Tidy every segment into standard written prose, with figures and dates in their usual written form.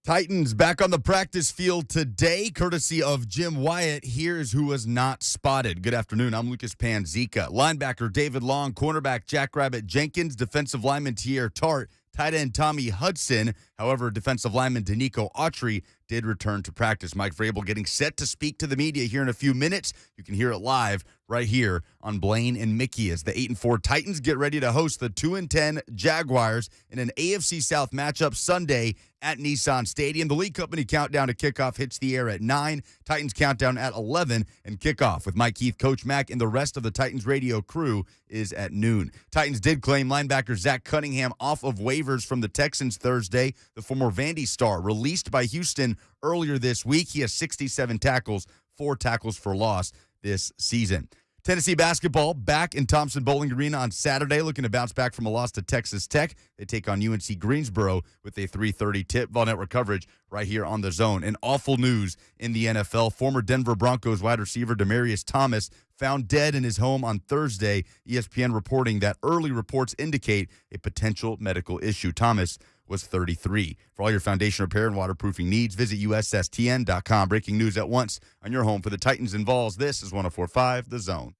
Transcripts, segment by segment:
Titans back on the practice field today, courtesy of Jim Wyatt. Here's who was not spotted. Good afternoon. I'm Lucas Panzica. Linebacker David Long, cornerback Jackrabbit Jenkins, defensive lineman Tier Tart, tight end Tommy Hudson. However, defensive lineman Danico Autry did return to practice. Mike Vrabel getting set to speak to the media here in a few minutes. You can hear it live right here on Blaine and Mickey as the 8-4 Titans get ready to host the 2-10 Jaguars in an AFC South matchup Sunday at Nissan Stadium. The League Company countdown to kickoff hits the air at 9. Titans countdown at 11, and kickoff with Mike Keith, Coach Mack, and the rest of the Titans radio crew is at noon. Titans did claim linebacker Zach Cunningham off of waivers from the Texans Thursday. The former Vandy star released by Houston earlier this week. He has 67 tackles, 4 tackles for loss this season. Tennessee basketball back in Thompson Bowling Arena on Saturday, looking to bounce back from a loss to Texas Tech. They take on UNC Greensboro with a 3:30 tip. Vol Network coverage right here on The Zone. And awful news in the NFL. Former Denver Broncos wide receiver Demaryius Thomas found dead in his home on Thursday. ESPN reporting that early reports indicate a potential medical issue. Thomas was 33. For all your foundation repair and waterproofing needs, visit USSTN.com. Breaking news at once on your home for the Titans and Vols. This is 104.5 The Zone.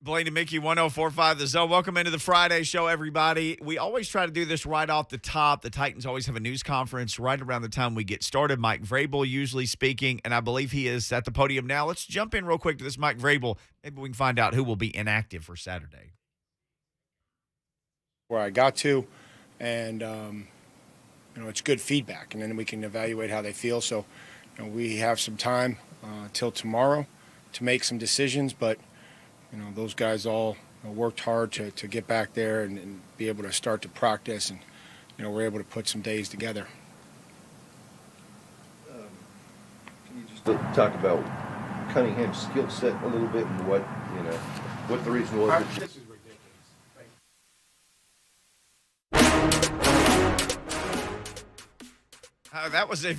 Blaine and Mickey, 104.5 The Zone. Welcome into the Friday show, everybody. We always try to do this right off the top. The Titans always have a news conference right around the time we get started. Mike Vrabel usually speaking, and I believe he is at the podium now. Let's jump in real quick to this Mike Vrabel. Maybe we can find out who will be inactive for Saturday. Where I got to, and it's good feedback, and then we can evaluate how they feel. So, we have some time till tomorrow to make some decisions, but those guys all worked hard to get back there and be able to start to practice, and we're able to put some days together. Can you just talk about Cunningham's skill set a little bit and what the reason was? This is ridiculous. That was a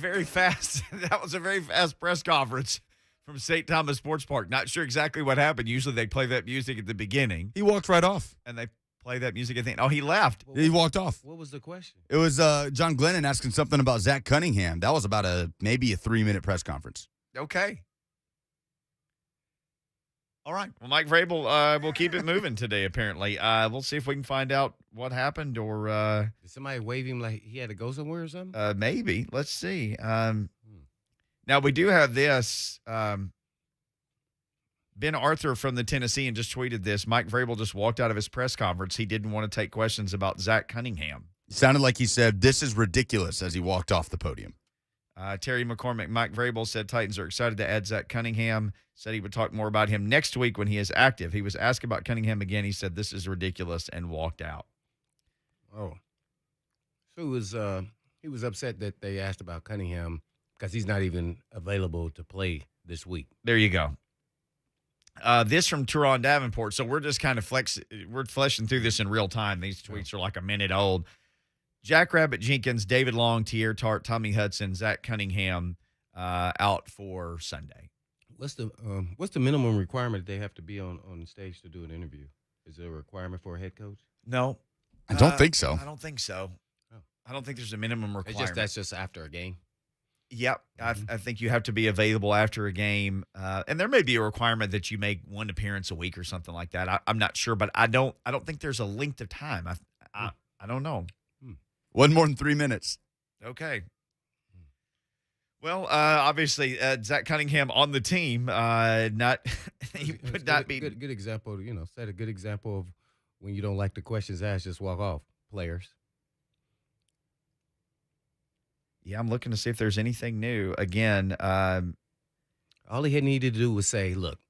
very fast press conference from St. Thomas Sports Park. Not sure exactly what happened. Usually they play that music at the beginning. He walked right off. And they play that music at the end. Oh, he left. He walked off. What was the question? It was John Glennon asking something about Zach Cunningham. That was about maybe a 3-minute press conference. Okay. All right. Well, Mike Vrabel will keep it moving today, apparently. We'll see if we can find out what happened or Did somebody wave him like he had to go somewhere or something? maybe. Let's see. Now, we do have this. Ben Arthur from the Tennessean just tweeted this. Mike Vrabel just walked out of his press conference. He didn't want to take questions about Zach Cunningham. It sounded like he said, "This is ridiculous," as he walked off the podium. Terry McCormick, Mike Vrabel said Titans are excited to add Zach Cunningham. Said he would talk more about him next week when he is active. He was asked about Cunningham again. He said, "This is ridiculous," and walked out. Oh. So he was upset that they asked about Cunningham because he's not even available to play this week. There you go. This from Teron Davenport. So we're just kind of fleshing through this in real time. These tweets are like a minute old. Jackrabbit Jenkins, David Long, Tier Tart, Tommy Hudson, Zach Cunningham out for Sunday. What's the minimum requirement that they have to be on stage to do an interview? Is there a requirement for a head coach? No. I don't think so. I don't think so. Oh. I don't think there's a minimum requirement. That's just after a game. Yep. I think you have to be available after a game. And there may be a requirement that you make one appearance a week or something like that. I'm not sure, but I don't think there's a length of time. I don't know. Wasn't more than 3 minutes. Okay. Well, obviously, Zach Cunningham on the team, he would not be. Good example, set a good example of when you don't like the questions asked, just walk off, players. Yeah, I'm looking to see if there's anything new. Again, all he had needed to do was say, look,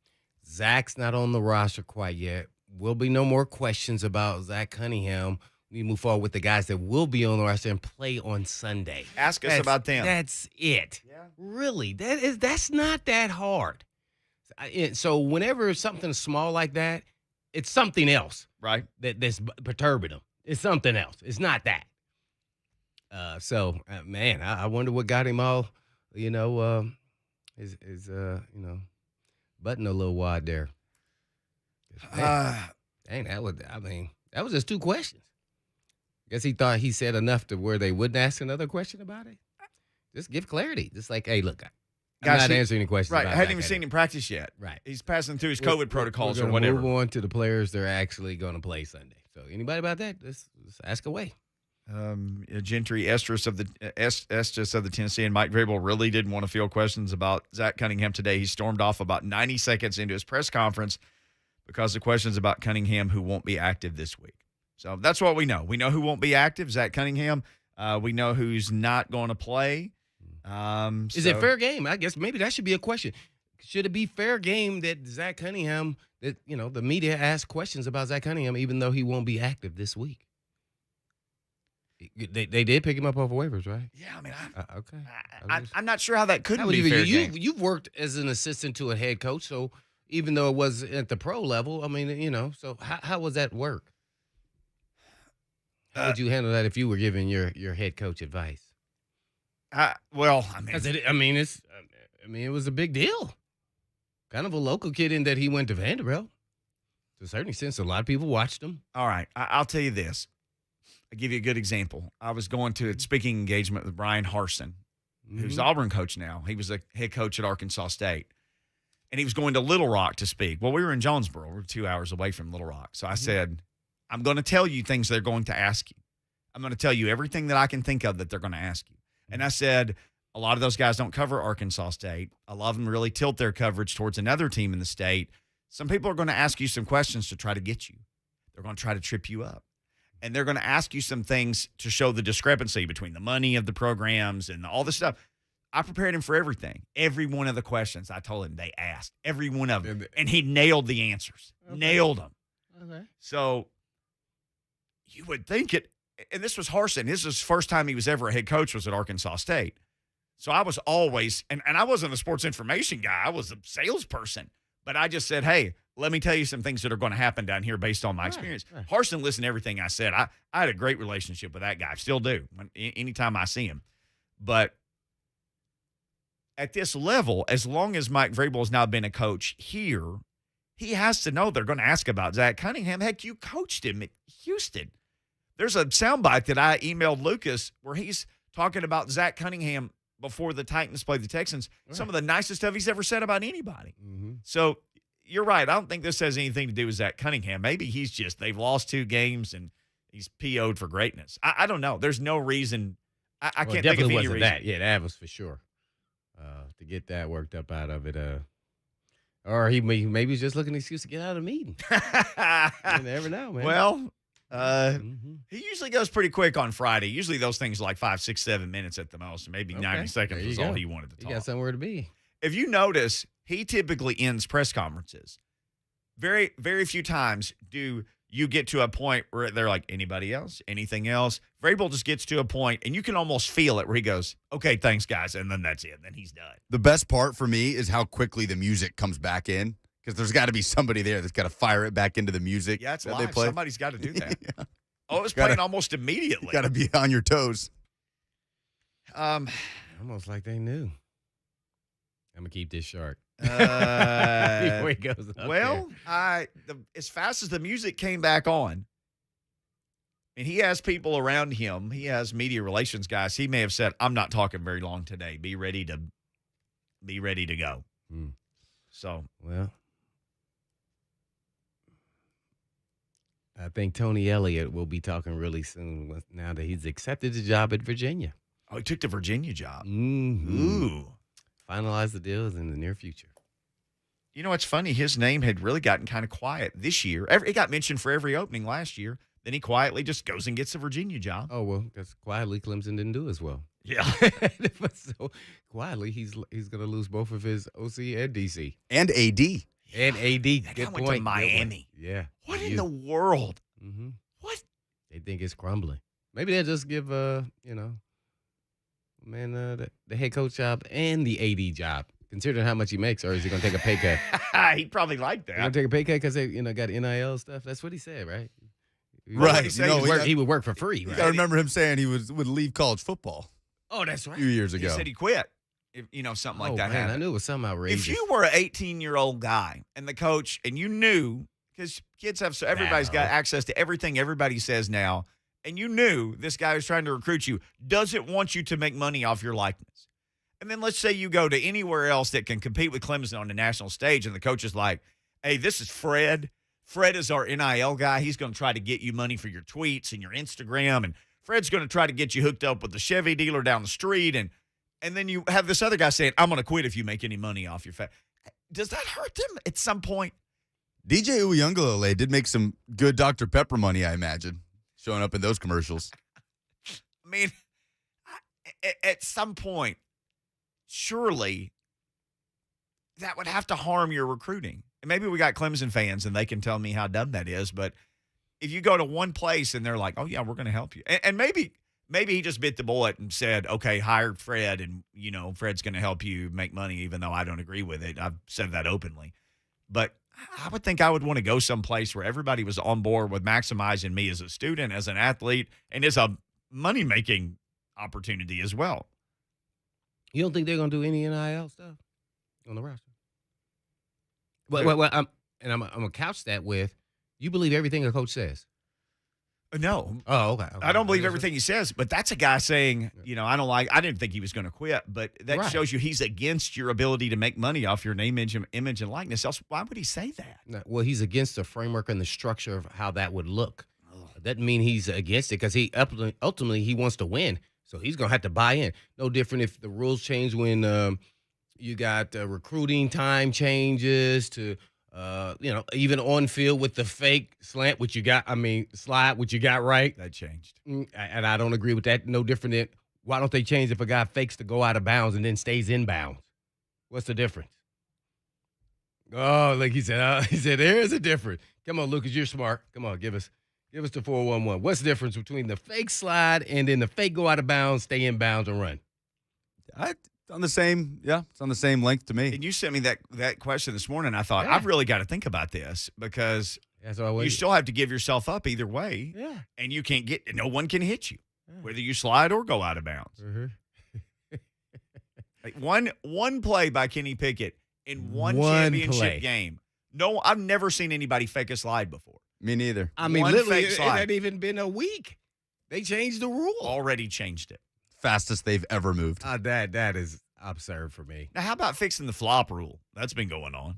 Zach's not on the roster quite yet. Will be no more questions about Zach Cunningham. We move forward with the guys that will be on the roster and play on Sunday. Ask us about them. That's it. Yeah. Really, that's not that hard. So whenever something's small like that, it's something else, Right. that's perturbing them. It's something else. It's not that. Man, I wonder what got him all, his button a little wide there. Dang, that was just 2 questions. Guess he thought he said enough to where they wouldn't ask another question about it. Just give clarity. Just like, hey, look, I'm not answering any questions. Right, about I hadn't that even seen him practice yet. Right, he's passing through his COVID protocols we're or whatever. Move on to the players they're actually going to play Sunday. So, anybody about that? Let's ask away. Gentry Estes of the Tennessee and Mike Vrabel really didn't want to field questions about Zach Cunningham today. He stormed off about 90 seconds into his press conference because of questions about Cunningham, who won't be active this week. So that's what we know. We know who won't be active, Zach Cunningham. We know who's not going to play. Is it fair game? I guess maybe that should be a question. Should it be fair game that Zach Cunningham, that the media asks questions about Zach Cunningham even though he won't be active this week? They did pick him up off of waivers, right? Yeah, I mean, okay. I'm not sure how that couldn't be fair game. You've worked as an assistant to a head coach, so even though it was at the pro level, I mean, so how was that work? How would you handle that if you were giving your head coach advice? It was a big deal. Kind of a local kid in that he went to Vanderbilt. To a certain extent, a lot of people watched him. All right, I'll tell you this. I'll give you a good example. I was going to a speaking engagement with Brian Harsin, who's the Auburn coach now. He was a head coach at Arkansas State. And he was going to Little Rock to speak. Well, we were in Jonesboro. We're 2 hours away from Little Rock. So I said, I'm going to tell you things they're going to ask you. I'm going to tell you everything that I can think of that they're going to ask you. And I said, a lot of those guys don't cover Arkansas State. A lot of them really tilt their coverage towards another team in the state. Some people are going to ask you some questions to try to get you. They're going to try to trip you up. And they're going to ask you some things to show the discrepancy between the money of the programs and all this stuff. I prepared him for everything. Every one of the questions I told him they asked. Every one of them. And he nailed the answers. Okay. Nailed them. Okay. So you would think it. And this was Harsin. This was the first time he was ever a head coach was at Arkansas State. So I was always, and I wasn't a sports information guy. I was a salesperson. But I just said, hey, let me tell you some things that are going to happen down here based on my experience. Right. Harsin listened to everything I said. I had a great relationship with that guy. I still do anytime I see him. But at this level, as long as Mike Vrabel has now been a coach here, he has to know they're going to ask about Zach Cunningham. Heck, you coached him at Houston. There's a soundbite that I emailed Lucas where he's talking about Zach Cunningham before the Titans played the Texans. Right. Some of the nicest stuff he's ever said about anybody. Mm-hmm. So you're right. I don't think this has anything to do with Zach Cunningham. Maybe they've lost 2 games and he's PO'd for greatness. I don't know. There's no reason. I can't think of any reason. That. Yeah, that was for sure. To get that worked up out of it. Or he maybe he's just looking an excuse to get out of the meeting. You never know, man. Well, he usually goes pretty quick on Friday. Usually those things are like 5, 6, 7 minutes at the most. Maybe 90 seconds was all he wanted to talk. He got somewhere to be. If you notice, he typically ends press conferences. Very, very few times do you get to a point where they're like, anybody else? Anything else? Vrabel just gets to a point, and you can almost feel it where he goes, okay, thanks, guys, and then that's it. Then he's done. The best part for me is how quickly the music comes back in, because there's got to be somebody there that's got to fire it back into the music. Yeah, it's live. Somebody's got to do that. Yeah. Oh, it was playing almost immediately. Got to be on your toes. Almost like they knew. I'm going to keep this short. Before he goes up as fast as the music came back on, and he has people around him, he has media relations guys, he may have said, I'm not talking very long today. Be ready to go. So, well, I think Tony Elliott will be talking really soon now that he's accepted the job at Virginia. Oh, he took the Virginia job. Mm-hmm. Ooh. Finalize the deals in the near future. You know, it's funny. His name had really gotten kind of quiet this year. It got mentioned for every opening last year. Then he quietly just goes and gets a Virginia job. Oh, well, because quietly Clemson didn't do as well. Yeah. So quietly, he's going to lose both of his OC and DC. And AD. And AD. That guy went to Miami. Yeah. What in the world? Mm-hmm. What? They think it's crumbling. Maybe they'll just give, the head coach job and the AD job, considering how much he makes, or is he going to take a pay cut? He'd probably like that. He's going to take a pay cut because they, got NIL stuff. That's what he said, right? Right. He said He would work for free, right? I remember him saying he would leave college football Oh, that's a right. few years He ago. said he quit. If, something like that man, happened. I knew it was something outrageous. If you were an 18-year-old guy and the coach, and you knew, because kids have, so everybody's got access to everything everybody says now, and you knew this guy was trying to recruit you, doesn't want you to make money off your likeness. And then let's say you go to anywhere else that can compete with Clemson on the national stage, and the coach is like, hey, this is Fred. Fred is our NIL guy. He's going to try to get you money for your tweets and your Instagram, and Fred's going to try to get you hooked up with the Chevy dealer down the street, and then you have this other guy saying, I'm going to quit if you make any money off your Does that hurt them at some point? DJ Uyunglele did make some good Dr. Pepper money, I imagine, showing up in those commercials. I mean, at some point, surely that would have to harm your recruiting. And maybe we got Clemson fans and they can tell me how dumb that is, but if you go to one place and they're like, oh, yeah, we're going to help you. And maybe he just bit the bullet and said, okay, hire Fred, and, Fred's going to help you make money, even though I don't agree with it. I've said that openly. But I would think I would want to go someplace where everybody was on board with maximizing me as a student, as an athlete, and as a money-making opportunity as well. You don't think they're going to do any NIL stuff on the roster? Well, I'm going to couch that with, you believe everything a coach says. No. Oh, okay. I don't believe everything he says, but that's a guy saying, I didn't think he was going to quit, but that shows you he's against your ability to make money off your name, image, and likeness. Else, why would he say that? No, well, he's against the framework and the structure of how that would look. Doesn't mean he's against it, because he ultimately he wants to win, so he's going to have to buy in. No different if the rules change when you got recruiting time changes to even on field with the fake slide, which you got right. That changed. And I don't agree with that. No different than, why don't they change if a guy fakes to go out of bounds and then stays in bounds? What's the difference? Oh, like he said, there's a difference. Come on, Lucas, you're smart. Come on, give us the 411. What's the difference between the fake slide and then the fake go out of bounds, stay in bounds, and run? It's on the same length to me. And you sent me that question this morning. I thought, I've really got to think about this, because you still have to give yourself up either way. Yeah. And you can't no one can hit you, whether you slide or go out of bounds. Mm-hmm. Like one play by Kenny Pickett in one championship game. No, I've never seen anybody fake a slide before. Me neither. I mean, One literally, fake it slide. hadn't even been a week. They changed the rule. Already changed it. Fastest they've ever moved. That is absurd for me. Now, how about fixing the flop rule? That's been going on.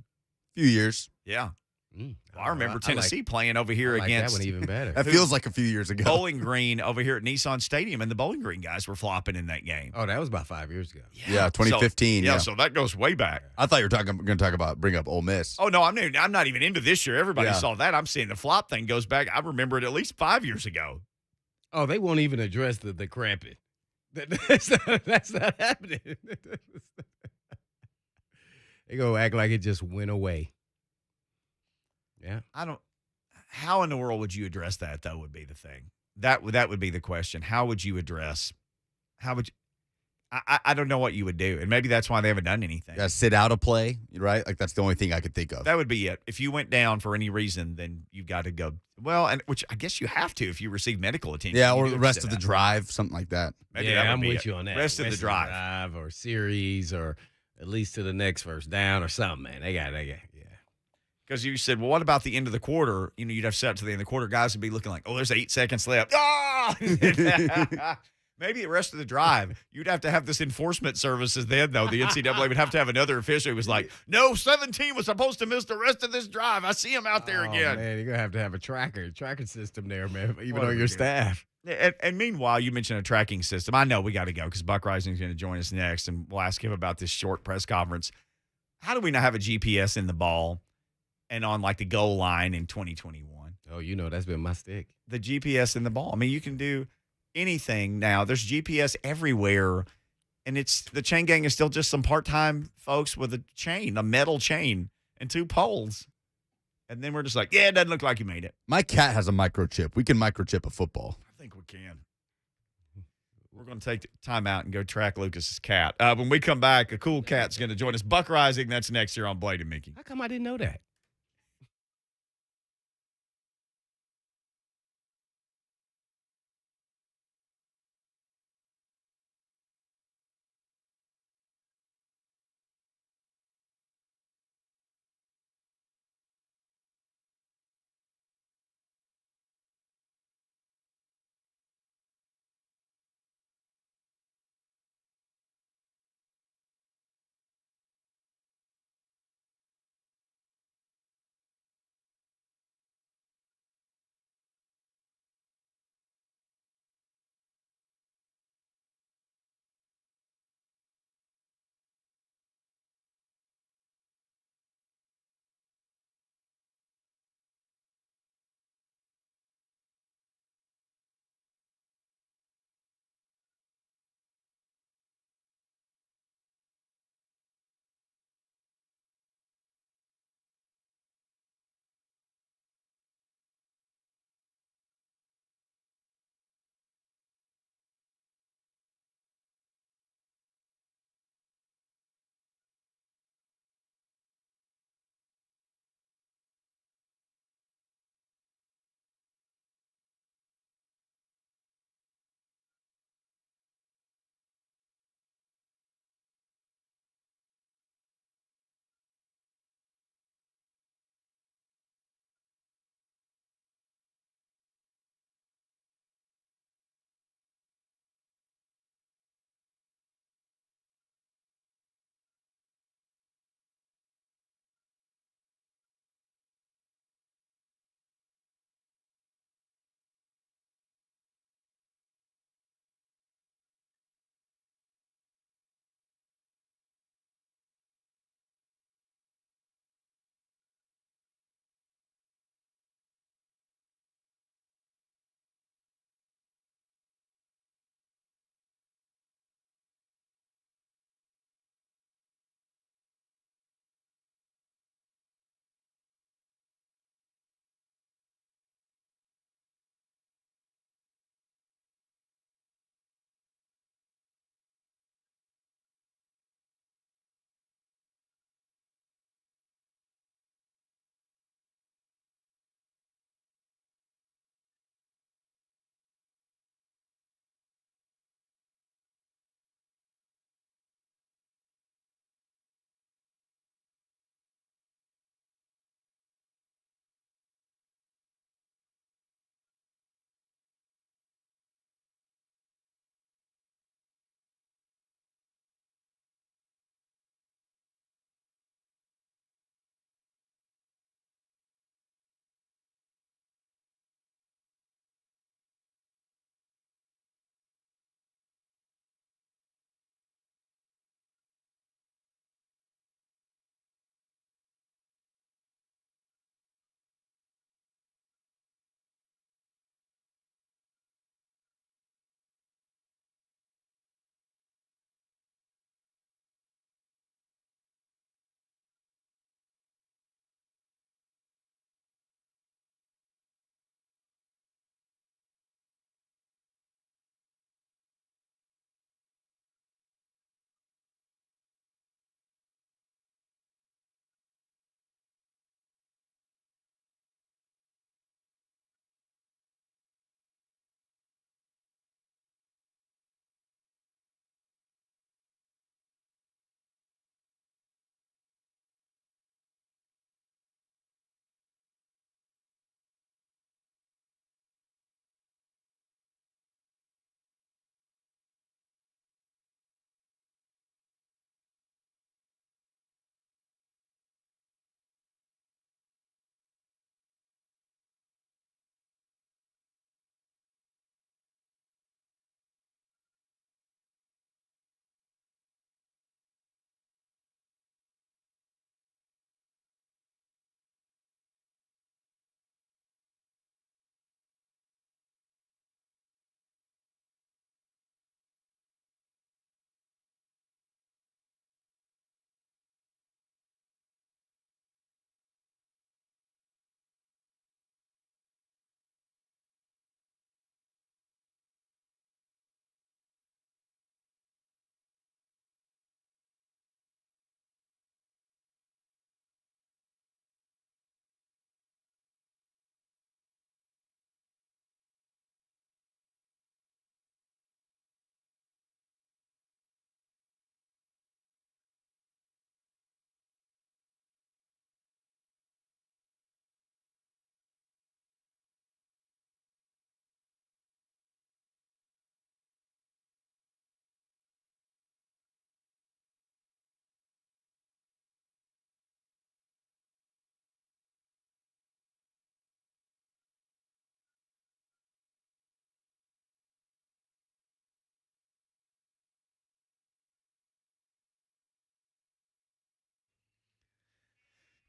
Few years. Yeah. Well, I remember Tennessee playing over here that against one even better. That feels like a few years ago. Bowling Green over here at Nissan Stadium, and the Bowling Green guys were flopping in that game. Oh, that was about 5 years ago. Yeah, 2015. So, so that goes way back. I thought you were going to talk about bring up Ole Miss. Oh, no, I'm not even into this year. Everybody saw that. I'm saying the flop thing goes back. I remember it at least 5 years ago. Oh, they won't even address the cramping. That's not happening. They go act like it just went away. Yeah. How in the world would you address that, though, would be the thing. That would be the question. How would you I don't know what you would do, and maybe that's why they haven't done anything. Yeah, sit out a play, right? Like, that's the only thing I could think of. That would be it. If you went down for any reason, then you've got to go. Well, and which I guess you have to if you receive medical attention. Yeah, or the rest of the drive, something like that. Maybe yeah, that would I'm be with it. you on that. Rest of the drive. Or series, or at least to the next first down or something, man. They got, yeah. Because you said, well, what about the end of the quarter? You'd have set up to the end of the quarter. Guys would be looking like, oh, there's 8 seconds left. Ah! Maybe the rest of the drive. You'd have to have this enforcement services then, though. The NCAA would have to have another official who was like, no, 17 was supposed to miss the rest of this drive. I see him out there again. Man, you're going to have a tracking system there, man, even on your staff. And meanwhile, you mentioned a tracking system. I know we got to go because Buck Reising is going to join us next, and we'll ask him about this short press conference. How do we not have a GPS in the ball and on, like, the goal line in 2021? Oh, that's been my stick. The GPS in the ball. I mean, you can do anything now. There's GPS everywhere, and the chain gang is still just some part-time folks with a metal chain, and 2 poles. And then we're just like, yeah, it doesn't look like you made it. My cat has a microchip. We can microchip a football. I think we can. We're going to take time out and go track Lucas's cat. When we come back, a cool cat's going to join us. Buck Reising, that's next year on Blaine and Mickey. How come I didn't know that?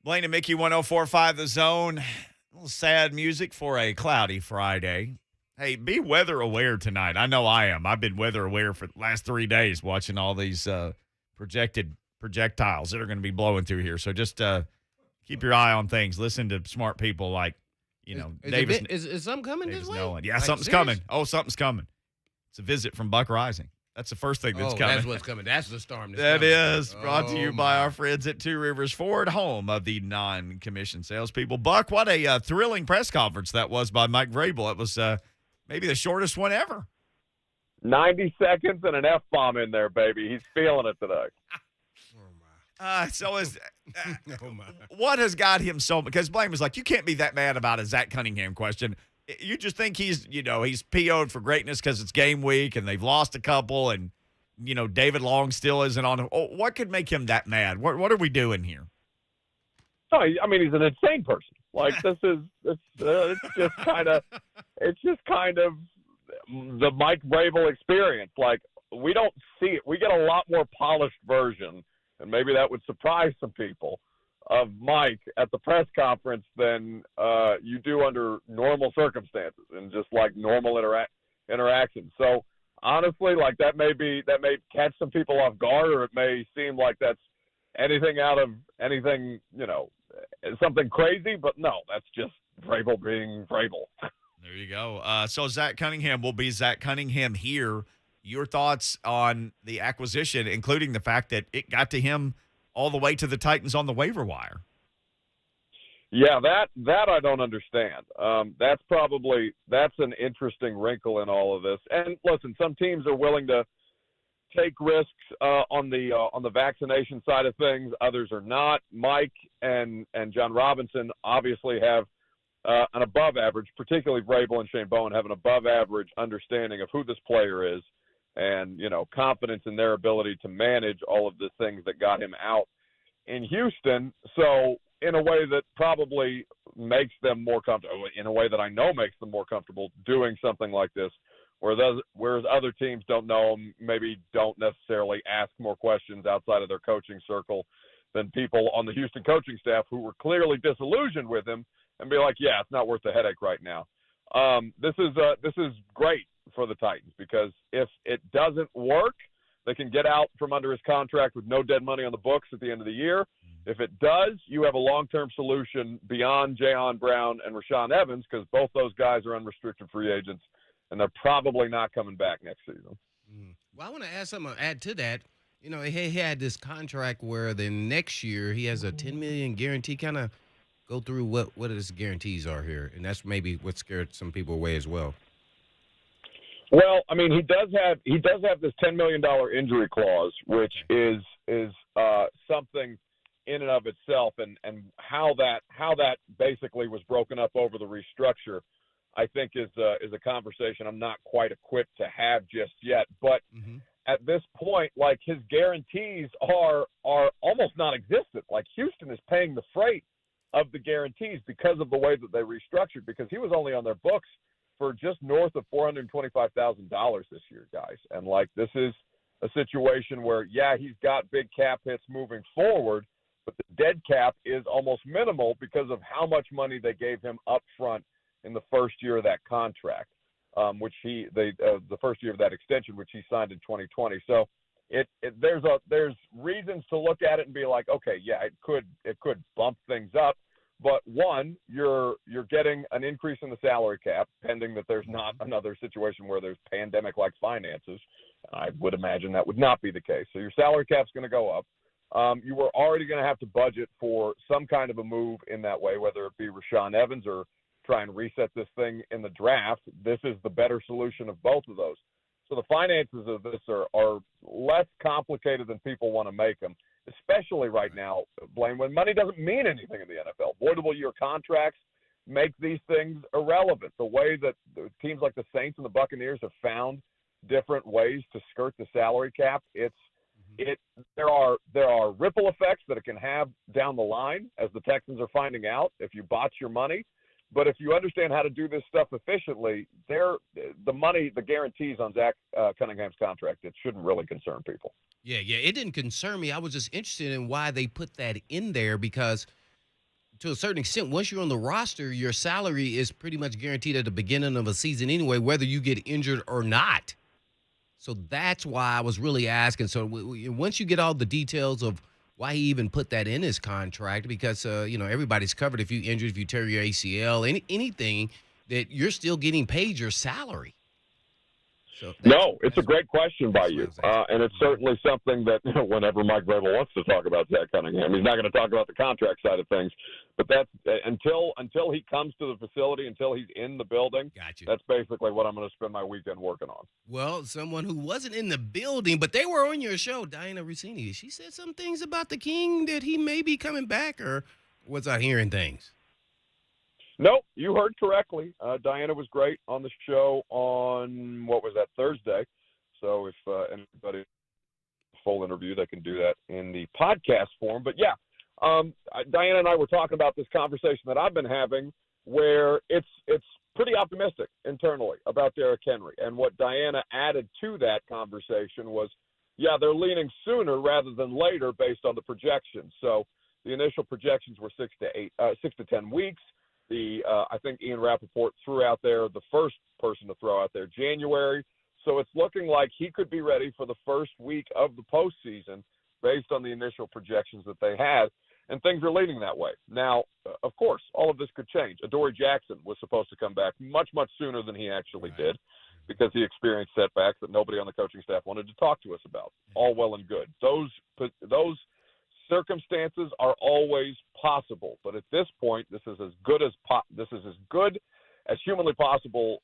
Blaine and Mickey 104.5 The Zone. A little sad music for a cloudy Friday. Hey, be weather aware tonight. I know I am. I've been weather aware for the last 3 days watching all these projectiles that are going to be blowing through here. So just keep your eye on things. Listen to smart people like, Davis. Is something coming Davis this way? Nolan. Yeah, Like, something's serious? coming. Oh, something's coming. It's a visit from Buck Reising. That's the first thing that's coming. That's what's coming. That's the storm that's That coming. is brought to you by my. our friends at Two Rivers Ford, home of the non-commissioned salespeople. Buck, what a thrilling press conference that was by Mike Vrabel. It was maybe the shortest one ever. 90 seconds and an F-bomb in there, baby. He's feeling it today. What has got him so? Because Blaine was like, you can't be that mad about a Zach Cunningham question. You just think he's PO'd for greatness because it's game week and they've lost a couple and, David Long still isn't on. Oh, what could make him that mad? What are we doing here? Oh, I mean, he's an insane person. Like it's just kind of the Mike Vrabel experience. Like we don't see it. We get a lot more polished version, and maybe that would surprise some people, of Mike at the press conference than you do under normal circumstances and just like normal interaction. So honestly, like that may catch some people off guard, or it may seem like that's anything, something crazy, but no, that's just Vrabel being Vrabel. There you go. So Zach Cunningham will be Zach Cunningham here. Your thoughts on the acquisition, including the fact that it got to him all the way to the Titans on the waiver wire? Yeah, that I don't understand. That's an interesting wrinkle in all of this. And listen, some teams are willing to take risks on the vaccination side of things. Others are not. Mike and John Robinson obviously have an above average, particularly Vrabel and Shane Bowen have an above average understanding of who this player is, and confidence in their ability to manage all of the things that got him out in Houston. So in a way that probably makes them more comfortable, in a way that I know makes them more comfortable doing something like this, whereas other teams don't know him, maybe don't necessarily ask more questions outside of their coaching circle than people on the Houston coaching staff who were clearly disillusioned with him and be like, yeah, it's not worth the headache right now. This is great for the Titans, because if it doesn't work, they can get out from under his contract with no dead money on the books at the end of the year. If it does, you have a long-term solution beyond Jayon Brown and Rashaan Evans, because both those guys are unrestricted free agents, and they're probably not coming back next season. Well, I want to add to that. He had this contract where the next year he has a $10 million guarantee. Kind of go through what his guarantees are here, and that's maybe what scared some people away as well. Well, I mean, he does have this $10 million injury clause, which is something in and of itself, and how that basically was broken up over the restructure, I think is a conversation I'm not quite equipped to have just yet. But at this point, like, his guarantees are almost non-existent. Like, Houston is paying the freight of the guarantees because of the way that they restructured, because he was only on their books for just north of $425,000 this year, guys. And like, this is a situation where, yeah, he's got big cap hits moving forward, but the dead cap is almost minimal because of how much money they gave him up front in the first year of that contract, the first year of that extension, which he signed in 2020. So there's reasons to look at it and be like, okay, yeah, it could bump things up. But one, you're getting an increase in the salary cap, pending that there's not another situation where there's pandemic-like finances. I would imagine that would not be the case. So your salary cap's going to go up. You were already going to have to budget for some kind of a move in that way, whether it be Rashaan Evans or try and reset this thing in the draft. This is the better solution of both of those. So the finances of this are less complicated than people want to make them, especially right now, Blaine, when money doesn't mean anything in the NFL. Voidable year contracts make these things irrelevant. The way that teams like the Saints and the Buccaneers have found different ways to skirt the salary cap, there are ripple effects that it can have down the line, as the Texans are finding out, if you botch your money. But if you understand how to do this stuff efficiently, the guarantees on Zach Cunningham's contract, it shouldn't really concern people. Yeah, it didn't concern me. I was just interested in why they put that in there, because to a certain extent, once you're on the roster, your salary is pretty much guaranteed at the beginning of a season anyway, whether you get injured or not. So that's why I was really asking. So once you get all the details of why he even put that in his contract, because, everybody's covered if you injure, if you tear your ACL, anything, that you're still getting paid your salary. So No, it's a great question by you, and it's Mm-hmm. certainly something that whenever Mike Vrabel wants to talk about Zach Cunningham, he's not going to talk about the contract side of things. But that's until he comes to the facility, until he's in the building. Gotcha. That's basically what I'm going to spend my weekend working on. Well, someone who wasn't in the building, but they were on your show, Diana Rossini, she said some things about the King that he may be coming back, or was I hearing things? No, you heard correctly. Diana was great on the show on, what was that, Thursday. So if anybody full interview, they can do that in the podcast form. But, yeah, Diana and I were talking about this conversation that I've been having where it's pretty optimistic internally about Derrick Henry. And what Diana added to that conversation was, yeah, they're leaning sooner rather than later based on the projections. So the initial projections were 6 to 10 weeks. I think Ian Rappaport threw out there the first person to throw out there, January. So it's looking like he could be ready for the first week of the postseason based on the initial projections that they had, and things are leading that way. Now, of course, all of this could change. Adoree Jackson was supposed to come back much, much sooner than he actually did because he experienced setbacks that nobody on the coaching staff wanted to talk to us about. All well and good. Those circumstances are always possible, but at this point, this is as good as humanly possible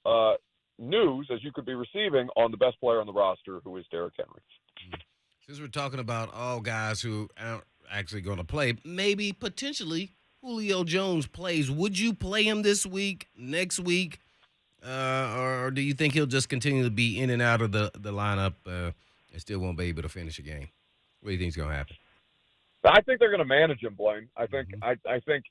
news as you could be receiving on the best player on the roster, who is Derrick Henry. Since we're talking about all guys who aren't actually going to play, maybe potentially Julio Jones plays. Would you play him this week, next week, or do you think he'll just continue to be in and out of the lineup and still won't be able to finish a game? What do you think is going to happen? I think they're going to manage him, Blaine. I think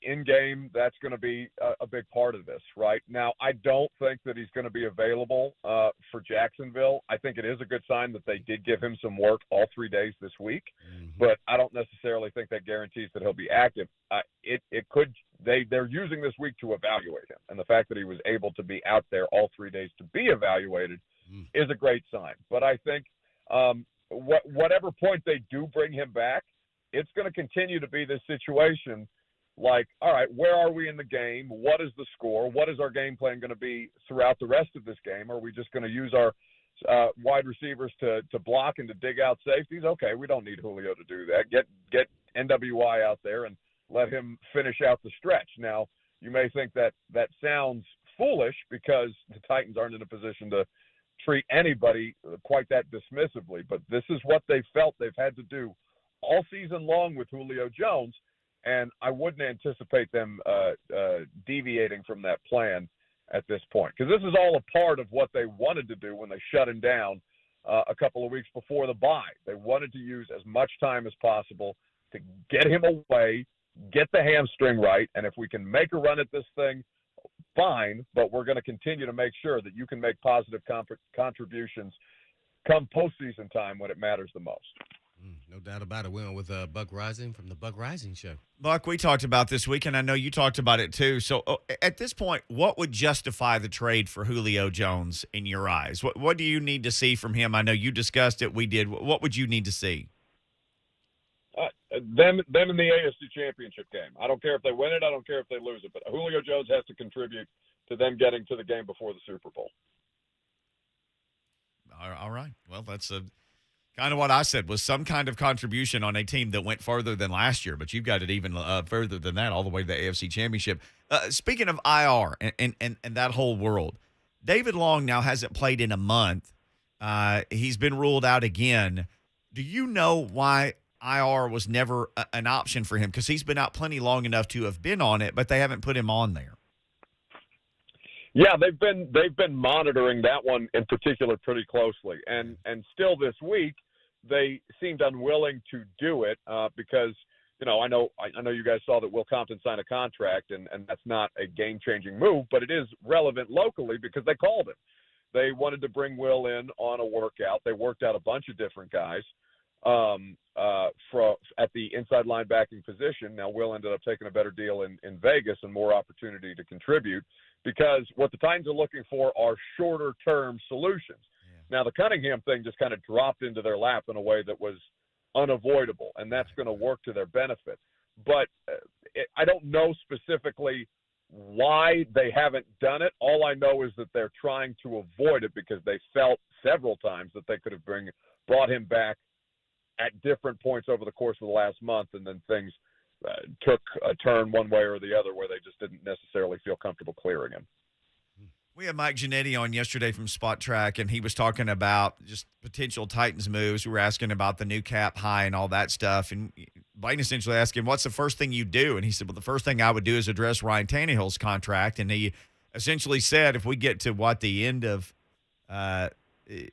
in game that's going to be a big part of this. Right now, I don't think that he's going to be available for Jacksonville. I think it is a good sign that they did give him some work all 3 days this week, but I don't necessarily think that guarantees that he'll be active. It could. They're using this week to evaluate him, and the fact that he was able to be out there all 3 days to be evaluated is a great sign. But I think whatever point they do bring him back, it's going to continue to be this situation like, all right, where are we in the game? What is the score? What is our game plan going to be throughout the rest of this game? Are we just going to use our wide receivers to block and to dig out safeties? Okay, we don't need Julio to do that. Get NWI out there and let him finish out the stretch. Now, you may think that sounds foolish because the Titans aren't in a position to treat anybody quite that dismissively, but this is what they felt they've had to do all season long with Julio Jones, and I wouldn't anticipate them deviating from that plan at this point, because this is all a part of what they wanted to do when they shut him down a couple of weeks before the bye. They wanted to use as much time as possible to get him away, get the hamstring right, and if we can make a run at this thing, fine, but we're going to continue to make sure that you can make positive contributions come postseason time when it matters the most. No doubt about it. We went with Buck Reising from the Buck Reising Show. Buck, we talked about this week, and I know you talked about it too. So at this point, what would justify the trade for Julio Jones in your eyes? What do you need to see from him? I know you discussed it. We did. What would you need to see? Them in the AFC Championship game. I don't care if they win it. I don't care if they lose it. But Julio Jones has to contribute to them getting to the game before the Super Bowl. All right. Well, that's kind of what I said, was some kind of contribution on a team that went further than last year, but you've got it even further than that, all the way to the AFC Championship. Speaking of IR and that whole world, David Long now hasn't played in a month. He's been ruled out again. Do you know why IR was never an option for him? Because he's been out plenty long enough to have been on it, but they haven't put him on there. Yeah, they've been monitoring that one in particular pretty closely, and still this week they seemed unwilling to do it because I know you guys saw that Will Compton signed a contract, and that's not a game-changing move, but it is relevant locally because they called him. They wanted to bring Will in on a workout. They worked out a bunch of different guys. at the inside linebacking position. Now, Will ended up taking a better deal in Vegas and more opportunity to contribute, because what the Titans are looking for are shorter-term solutions. Yeah. Now, the Cunningham thing just kind of dropped into their lap in a way that was unavoidable, and that's going to work to their benefit. But I don't know specifically why they haven't done it. All I know is that they're trying to avoid it because they felt several times that they could have brought him back at different points over the course of the last month, and then things took a turn one way or the other where they just didn't necessarily feel comfortable clearing him. We had Mike Giannetti on yesterday from Spot Track, and he was talking about just potential Titans moves. We were asking about the new cap high and all that stuff, and Blaine essentially asked him, what's the first thing you do? And he said, well, the first thing I would do is address Ryan Tannehill's contract, and he essentially said if we get to the end of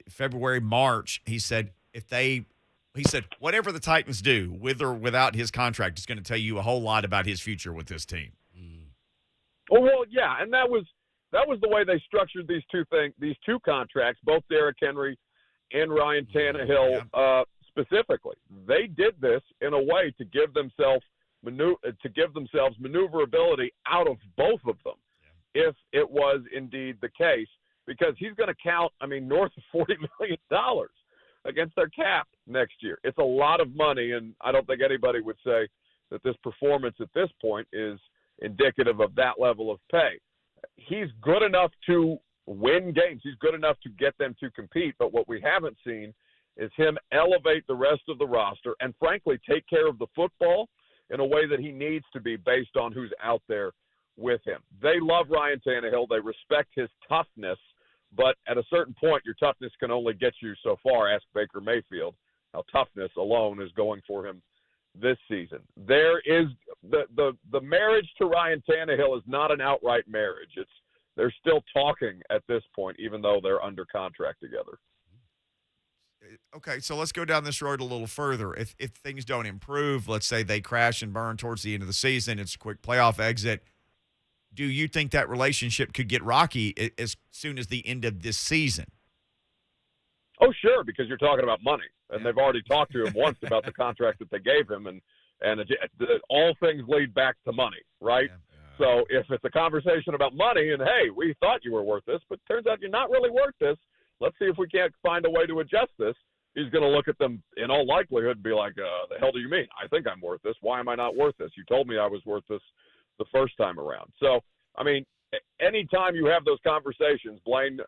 February, March, he said whatever the Titans do, with or without his contract, is going to tell you a whole lot about his future with this team. Well, yeah, and that was the way they structured these two contracts, both Derrick Henry and Ryan Tannehill specifically. They did this in a way to give themselves maneuverability out of both of them, if it was indeed the case, because he's going to count, north of $40 million against their cap next year. It's a lot of money, and I don't think anybody would say that this performance at this point is indicative of that level of pay. He's good enough to win games. He's good enough to get them to compete, but what we haven't seen is him elevate the rest of the roster and, frankly, take care of the football in a way that he needs to be based on who's out there with him. They love Ryan Tannehill. They respect his toughness, but at a certain point, your toughness can only get you so far. Ask Baker Mayfield how toughness alone is going for him this season. There is the marriage to Ryan Tannehill is not an outright marriage. They're still talking at this point, even though they're under contract together. Okay, so let's go down this road a little further. If things don't improve, let's say they crash and burn towards the end of the season, it's a quick playoff exit. Do you think that relationship could get rocky as soon as the end of this season? Oh, sure, because you're talking about money, and they've already talked to him once about the contract that they gave him, and all things lead back to money, right? Yeah. So if it's a conversation about money and, hey, we thought you were worth this, but turns out you're not really worth this, let's see if we can't find a way to adjust this, he's going to look at them in all likelihood and be like, the hell do you mean? I think I'm worth this. Why am I not worth this? You told me I was worth this the first time around. So, anytime you have those conversations, Blaine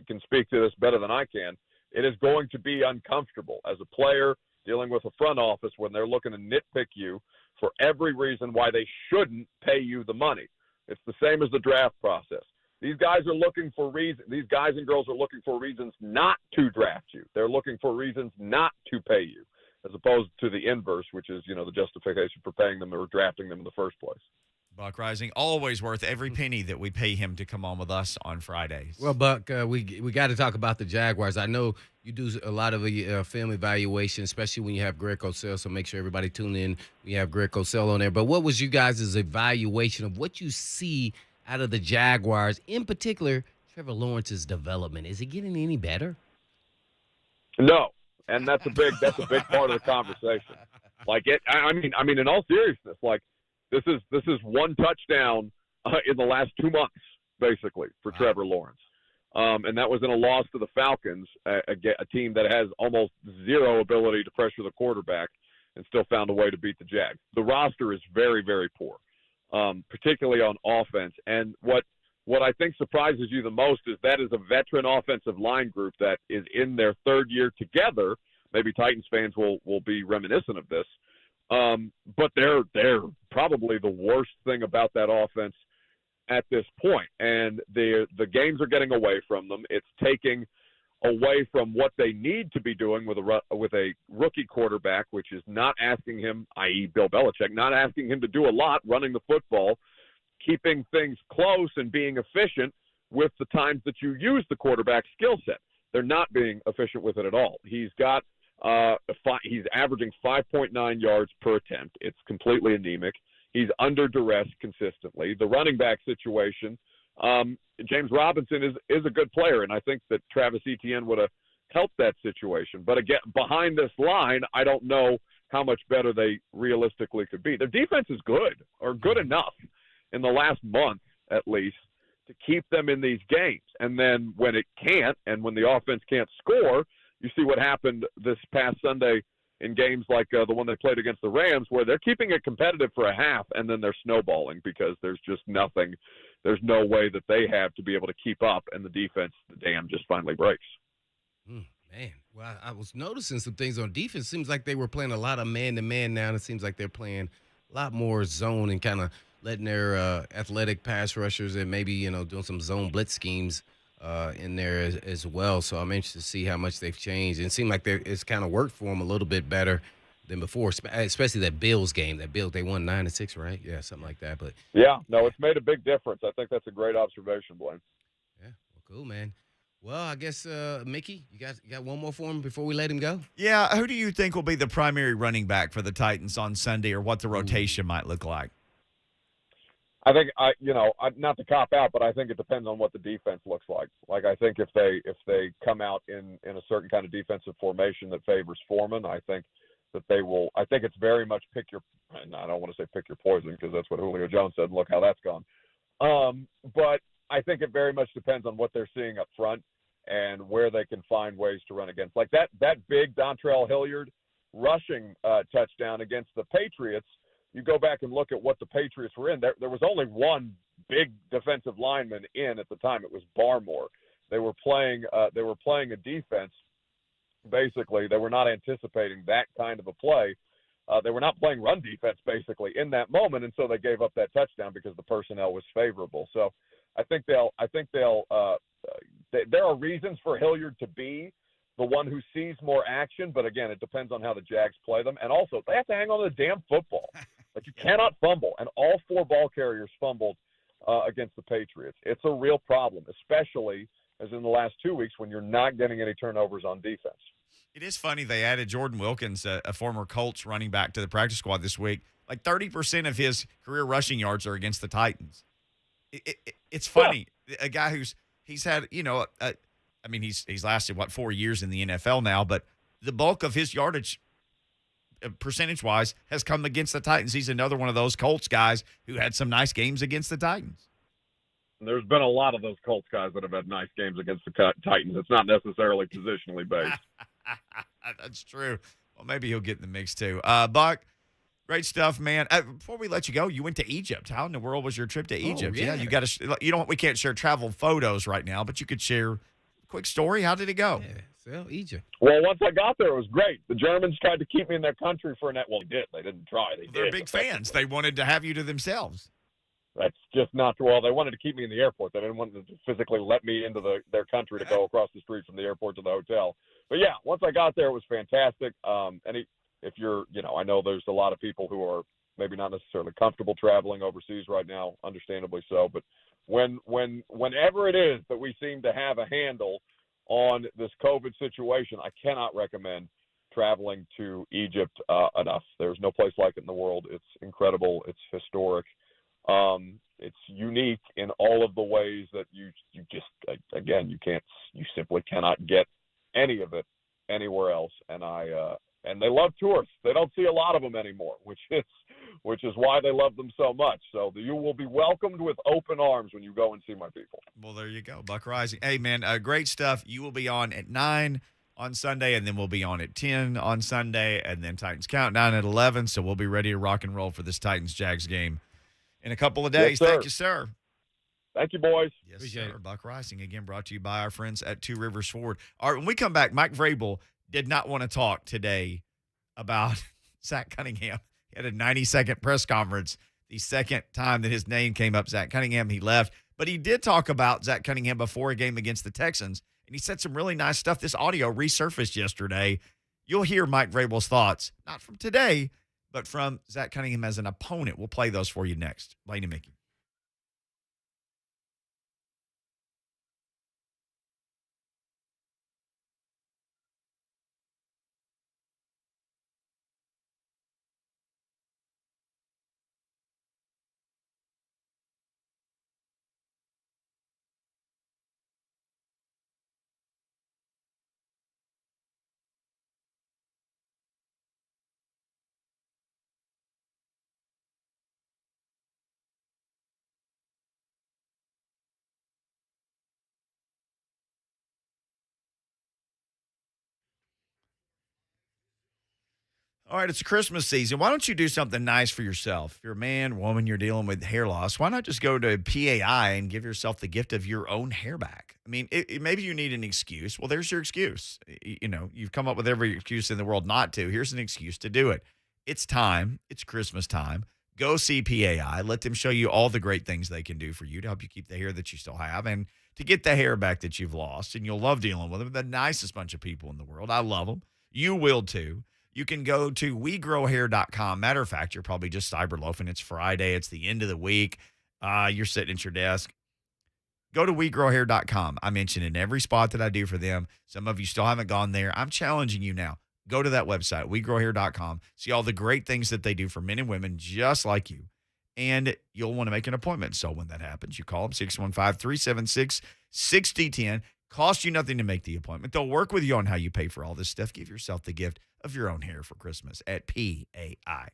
can speak to this better than I can, it is going to be uncomfortable as a player dealing with a front office when they're looking to nitpick you for every reason why they shouldn't pay you the money. It's the same as the draft process. These guys are looking for reasons. These guys and girls are looking for reasons not to draft you. They're looking for reasons not to pay you, as opposed to the inverse, which is, the justification for paying them or drafting them in the first place. Buck Reising, always worth every penny that we pay him to come on with us on Fridays. Well, Buck, we got to talk about the Jaguars. I know you do a lot of film evaluation, especially when you have Greg Cosell, so make sure everybody tune in. We have Greg Cosell on there. But what was you guys' evaluation of what you see out of the Jaguars, in particular, Trevor Lawrence's development? Is it getting any better? No, and that's a big part of the conversation. In all seriousness, this is one touchdown in the last 2 months, basically, for Trevor Lawrence. And that was in a loss to the Falcons, a team that has almost zero ability to pressure the quarterback and still found a way to beat the Jags. The roster is very, very poor, particularly on offense. And what I think surprises you the most is that is a veteran offensive line group that is in their third year together. Maybe Titans fans will be reminiscent of this. But they're probably the worst thing about that offense at this point. And the games are getting away from them. It's taking away from what they need to be doing with a rookie quarterback, which is not asking him, i.e. Bill Belichick, not asking him to do a lot running the football, keeping things close and being efficient with the times that you use the quarterback skill set. They're not being efficient with it at all. He's got he's averaging 5.9 yards per attempt. It's completely anemic. He's under duress consistently. The running back situation, James Robinson is a good player, and I think that Travis Etienne would have help that situation. But again, behind this line, I don't know how much better they realistically could be. Their defense is good, or good enough in the last month at least, to keep them in these games. And then when it can't, and when the offense can't score, you see what happened this past Sunday in games like the one they played against the Rams, where they're keeping it competitive for a half, and then they're snowballing because there's just nothing. There's no way that they have to be able to keep up, and the defense, the dam just finally breaks. Man, well, I was noticing some things on defense. Seems like they were playing a lot of man-to-man now, and it seems like they're playing a lot more zone and kind of letting their athletic pass rushers and maybe, doing some zone blitz schemes in there as well. So I'm interested to see how much they've changed. And it seemed like it's kind of worked for them a little bit better than before, especially that Bills game. That Bills, they won 9-6, right? Yeah, something like that. But yeah, no, it's made a big difference. I think that's a great observation, Blaine. Yeah, well, cool, man. Well, I guess, Mickey, you got one more for him before we let him go? Yeah, who do you think will be the primary running back for the Titans on Sunday, or what the rotation might look like? I think not to cop out, but I think it depends on what the defense looks like. Like, I think if they come out in a certain kind of defensive formation that favors Foreman, I think that they will. I think it's very much pick your. And I don't want to say pick your poison, because that's what Julio Jones said. And look how that's gone. But I think it very much depends on what they're seeing up front and where they can find ways to run against. Like that big Dontrell Hilliard rushing touchdown against the Patriots. You go back and look at what the Patriots were in. There was only one big defensive lineman in at the time. It was Barmore. They were playing a defense. Basically, they were not anticipating that kind of a play. They were not playing run defense basically in that moment, and so they gave up that touchdown because the personnel was favorable. So I think there are reasons for Hilliard to be the one who sees more action, but again, it depends on how the Jags play them. And also, they have to hang on to the damn football. Like, you cannot fumble, and all four ball carriers fumbled against the Patriots. It's a real problem, especially as in the last 2 weeks when you're not getting any turnovers on defense. It is funny they added Jordan Wilkins, a former Colts running back, to the practice squad this week. Like 30% of his career rushing yards are against the Titans. It's funny. A guy he's had, he's lasted, 4 years in the NFL now, but the bulk of his yardage percentage-wise has come against the Titans. He's another one of those Colts guys who had some nice games against the Titans. There's been a lot of those Colts guys that have had nice games against the Titans. It's not necessarily positionally based. That's true. Well, maybe he'll get in the mix too. Buck, great stuff, man. Before we let you go, you went to Egypt. How in the world was your trip to Egypt? Yeah, you got to. We can't share travel photos right now, but you could share a quick story. How did it go? Yeah, so Egypt. Well, once I got there, it was great. The Germans tried to keep me in their country for a net. Well, they did. They didn't try. They're big fans. They wanted to have you to themselves. That's just not true. Well, they wanted to keep me in the airport. They didn't want to physically let me into their country to go across the street from the airport to the hotel. But yeah, once I got there, it was fantastic. If you're, I know there's a lot of people who are maybe not necessarily comfortable traveling overseas right now, understandably so. But whenever it is that we seem to have a handle on this COVID situation, I cannot recommend traveling to Egypt enough. There's no place like it in the world. It's incredible. It's historic. It's unique in all of the ways that you just, again, you simply cannot get any of it anywhere else. And they love tourists. They don't see a lot of them anymore, which is why they love them so much. So you will be welcomed with open arms when you go and see my people. Well, there you go, Buck Reising. Hey, man, great stuff. You will be on at 9 on Sunday, and then we'll be on at 10 on Sunday, and then Titans Countdown at 11. So we'll be ready to rock and roll for this Titans-Jags game in a couple of days. Yes, thank you, sir. Thank you, boys. Yes, Appreciate sir. it. Buck Reising, again, brought to you by our friends at Two Rivers Ford. All right, when we come back, Mike Vrabel did not want to talk today about Zach Cunningham. He had a 90-second press conference. The second time that his name came up, Zach Cunningham, he left. But he did talk about Zach Cunningham before a game against the Texans, and he said some really nice stuff. This audio resurfaced yesterday. You'll hear Mike Vrabel's thoughts, not from today, but from Zach Cunningham as an opponent. We'll play those for you next. Blaine and Mickey. All right, it's Christmas season. Why don't you do something nice for yourself? If you're a man, woman, you're dealing with hair loss, why not just go to PAI and give yourself the gift of your own hair back? I mean, maybe you need an excuse. Well, there's your excuse. You've come up with every excuse in the world not to. Here's an excuse to do it. It's time. It's Christmas time. Go see PAI. Let them show you all the great things they can do for you to help you keep the hair that you still have and to get the hair back that you've lost. And you'll love dealing with them. The nicest bunch of people in the world. I love them. You will too. You can go to WeGrowHair.com. Matter of fact, you're probably just cyberloafing. It's Friday. It's the end of the week. You're sitting at your desk. Go to WeGrowHair.com. I mention in every spot that I do for them. Some of you still haven't gone there. I'm challenging you now. Go to that website, WeGrowHair.com. See all the great things that they do for men and women just like you. And you'll want to make an appointment. So when that happens, you call them 615-376-6010. Cost you nothing to make the appointment. They'll work with you on how you pay for all this stuff. Give yourself the gift of your own hair for Christmas at PAI.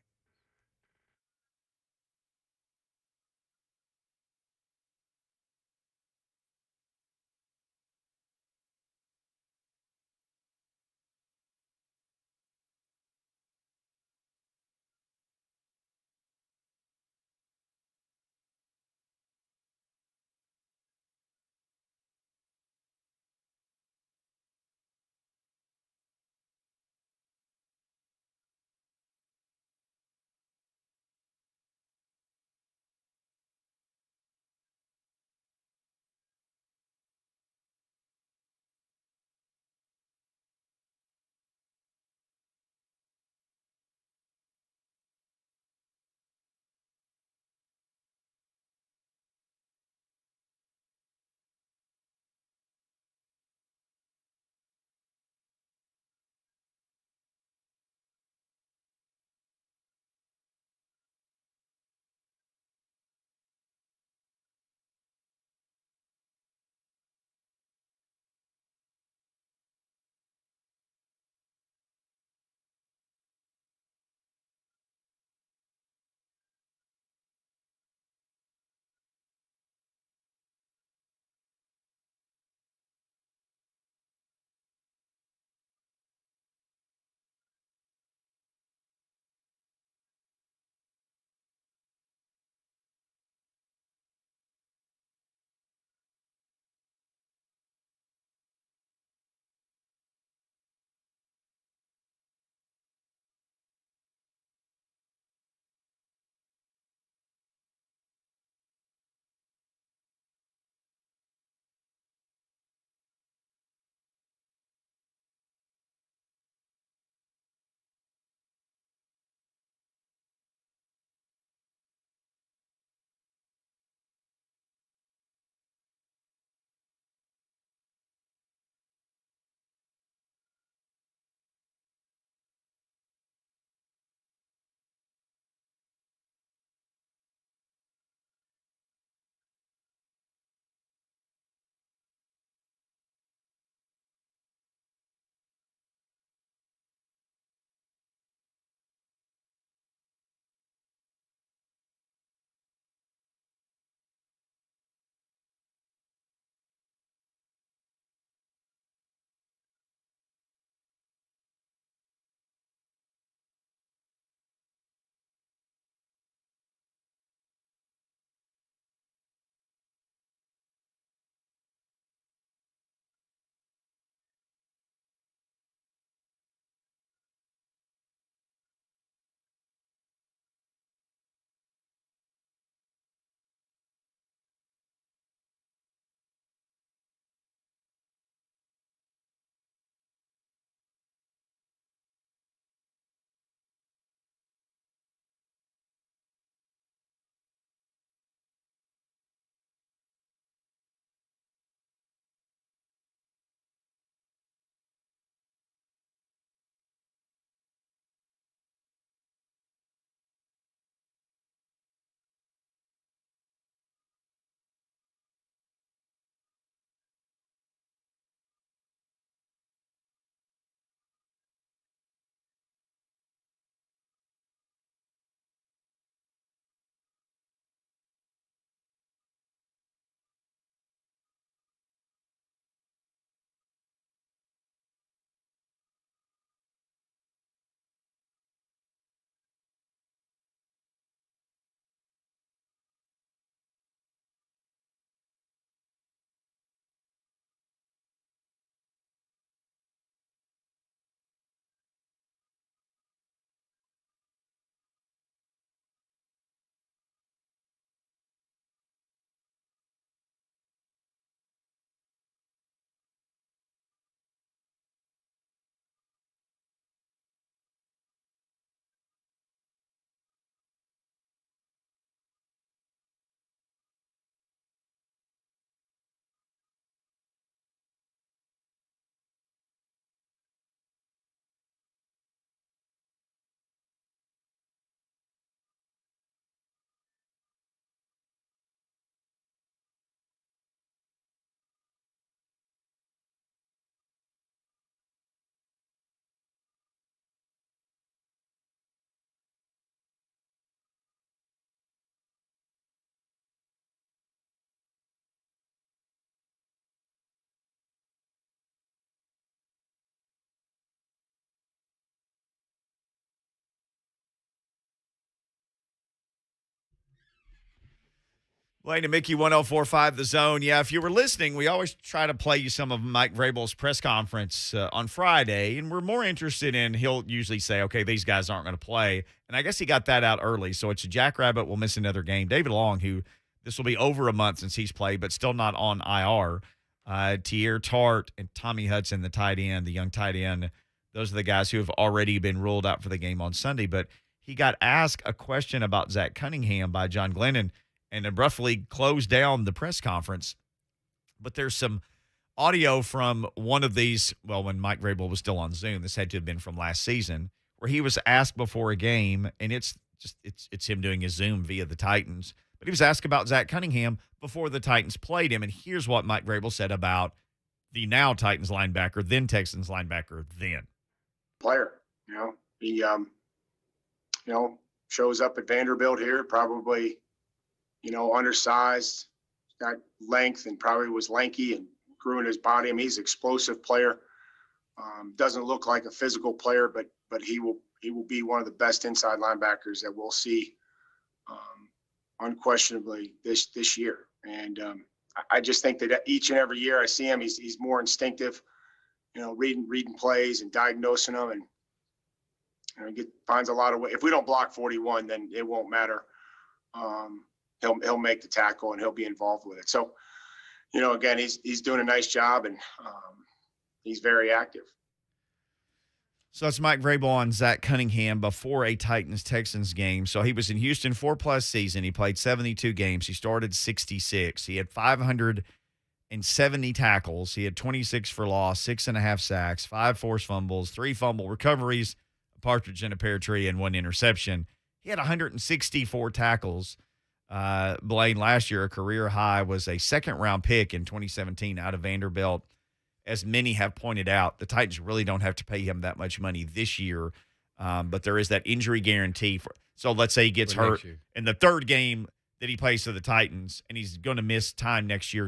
Blaine and Mickey 104.5 The Zone. Yeah, if you were listening, we always try to play you some of Mike Vrabel's press conference on Friday, and we're more interested in he'll usually say, okay, these guys aren't going to play. And I guess he got that out early. So it's a Jackrabbit will miss another game. David Long, who this will be over a month since he's played, but still not on IR. Tier Tart and Tommy Hudson, the tight end, the young tight end, those are the guys who have already been ruled out for the game on Sunday. But he got asked a question about Zach Cunningham by John Glennon and abruptly closed down the press conference. But there's some audio from one of these, well, when Mike Vrabel was still on Zoom, this had to have been from last season, where he was asked before a game, and it's him doing his Zoom via the Titans. But he was asked about Zach Cunningham before the Titans played him, and here's what Mike Vrabel said about the now Titans linebacker, then Texans linebacker, then. Player, he, shows up at Vanderbilt here, probably, undersized, got length, and probably was lanky and grew in his body. I mean, he's an explosive player. Doesn't look like a physical player, but he will be one of the best inside linebackers that we'll see, unquestionably this year. And I just think that each and every year I see him, he's more instinctive, reading plays and diagnosing them, and finds a lot of ways. If we don't block 41, then it won't matter. He'll make the tackle and he'll be involved with it. So, again, he's doing a nice job, and he's very active. So that's Mike Vrabel on Zach Cunningham before a Titans-Texans game. So he was in Houston 4+ season. He played 72 games. He started 66. He had 570 tackles. He had 26 for loss, 6.5 sacks, 5 forced fumbles, 3 fumble recoveries, a partridge in a pear tree, and 1 interception. He had 164 tackles. Blaine, last year, a career high, was a second-round pick in 2017 out of Vanderbilt. As many have pointed out, the Titans really don't have to pay him that much money this year, but there is that injury guarantee. So let's say he gets hurt in the third game that he plays for the Titans, and he's going to miss time next year,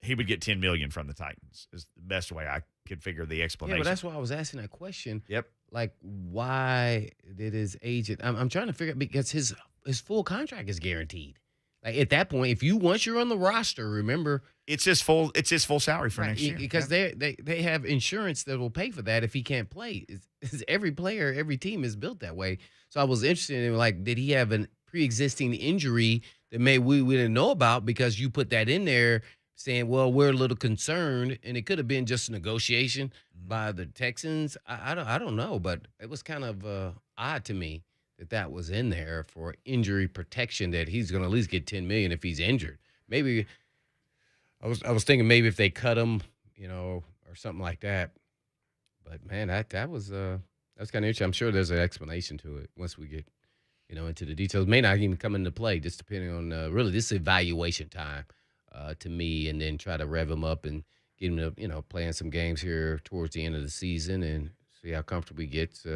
he would get $10 million from the Titans is the best way I could figure the explanation. Yeah, but that's why I was asking that question. Yep. Like, why did his agent – I'm trying to figure out, because his full contract is guaranteed. Like, at that point, once you're on the roster, remember – It's his full salary for next year. Because they have insurance that will pay for that if he can't play. It's every player, every team is built that way. So I was interested in, like, did he have a pre-existing injury that we didn't know about, because you put that in there saying, well, we're a little concerned, and it could have been just a negotiation by the Texans. I don't know, but it was kind of odd to me that was in there for injury protection, that he's going to at least get $10 million if he's injured. Maybe I was thinking maybe if they cut him, or something like that. But man, that was kind of interesting. I'm sure there's an explanation to it once we get, into the details. May not even come into play, just depending on really this evaluation time to me, and then try to rev him up and get him to playing some games here towards the end of the season and see how comfortable he gets.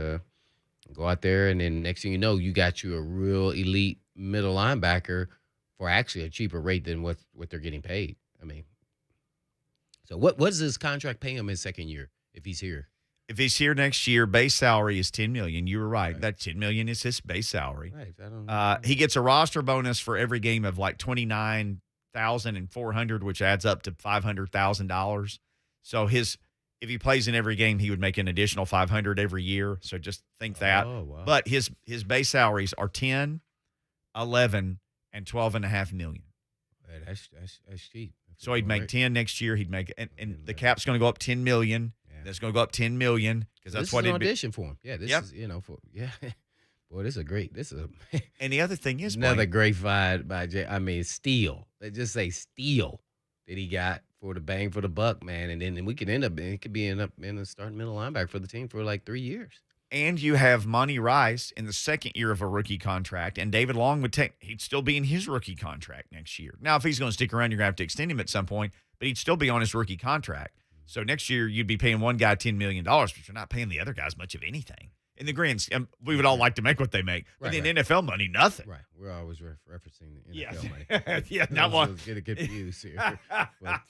Go out there, and then next thing you know, you got you a real elite middle linebacker for actually a cheaper rate than what they're getting paid. I mean, so what does his contract pay him his second year if he's here? If he's here next year, base salary is $10 million. You were right. That $10 million is his base salary. Right. I don't know. He gets a roster bonus for every game of like $29,400, which adds up to $500,000. So if he plays in every game, he would make an additional $500 every year. So just think that. Oh, wow. But his base salaries are 10, 11, and $12.5 million. Hey, that's cheap. So he'd make 10 next year. He'd make, and the cap's going to go up 10 million. Yeah. That's going to go up 10 million because that's what it'd be. This is an audition for him. Yeah, this is Boy, this is a. And the other thing is, another great fight by Jay. I mean, steal. They just say steal that he got for the bang for the buck, man. And then we could end up in a starting middle linebacker for the team for like 3 years. And you have Monty Rice in the second year of a rookie contract, and David Long he'd still be in his rookie contract next year. Now, if he's going to stick around, you're going to have to extend him at some point, but he'd still be on his rookie contract. So next year, you'd be paying one guy $10 million, but you're not paying the other guys much of anything. In the grand scheme, we would all like to make what they make, but in NFL money, nothing. Right. We're always referencing the NFL money. Yeah, not one. Get confused here. But,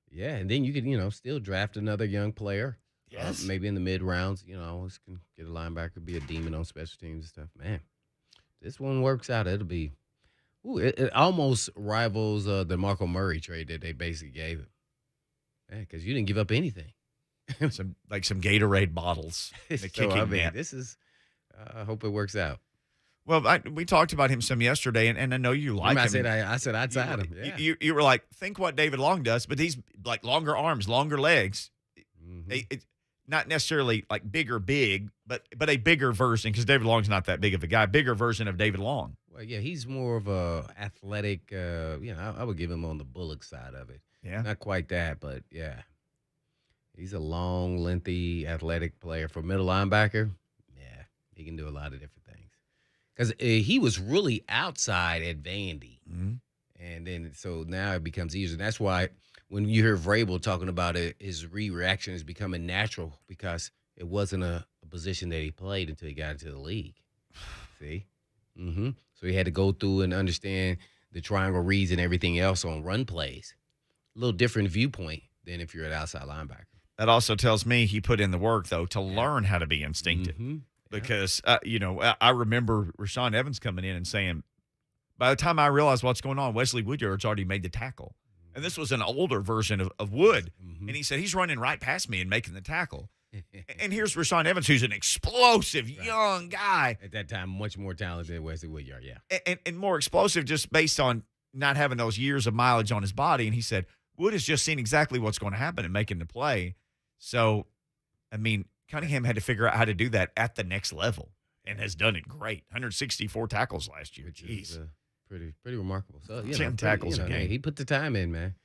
yeah, and then you could, still draft another young player. Yes. Maybe in the mid rounds, always can get a linebacker, be a demon on special teams and stuff. Man, this one works out. It'll be Ooh, it almost rivals the Marco Murray trade that they basically gave him. Because you didn't give up anything. some Gatorade bottles. The So, kicking I mean, net. this is, I hope it works out. Well, we talked about him some yesterday, and I know you like Remember him. I said I'd side him. Yeah. You were like, think what David Long does, but he's like longer arms, longer legs. Mhm. Not necessarily like big, but a bigger version because David Long's not that big of a guy. Bigger version of David Long. Well, yeah, he's more of a athletic. I would give him on the Bullock side of it. Yeah. Not quite that, but yeah, he's a long, lengthy, athletic player for middle linebacker. Yeah, he can do a lot of different things. Because he was really outside at Vandy, and then so now it becomes easier. And that's why when you hear Vrabel talking about it, his reaction is becoming natural because it wasn't a position that he played until he got into the league. See? So he had to go through and understand the triangle reads and everything else on run plays. A little different viewpoint than if you're an outside linebacker. That also tells me he put in the work, though, to learn how to be instinctive. Because, I remember Rashaan Evans coming in and saying, by the time I realized what's going on, Wesley Woodyard's already made the tackle. And this was an older version of Wood. And he said, he's running right past me and making the tackle. And here's Rashaan Evans, who's an explosive young guy. At that time, much more talented than Wesley Woodyard, yeah. And more explosive just based on not having those years of mileage on his body. And he said, Wood has just seen exactly what's going to happen and making the play. So, I mean, Cunningham had to figure out how to do that at the next level and has done it great. 164 tackles last year. Which Jeez. is pretty remarkable. So, 10 tackles a game. He put the time in, man.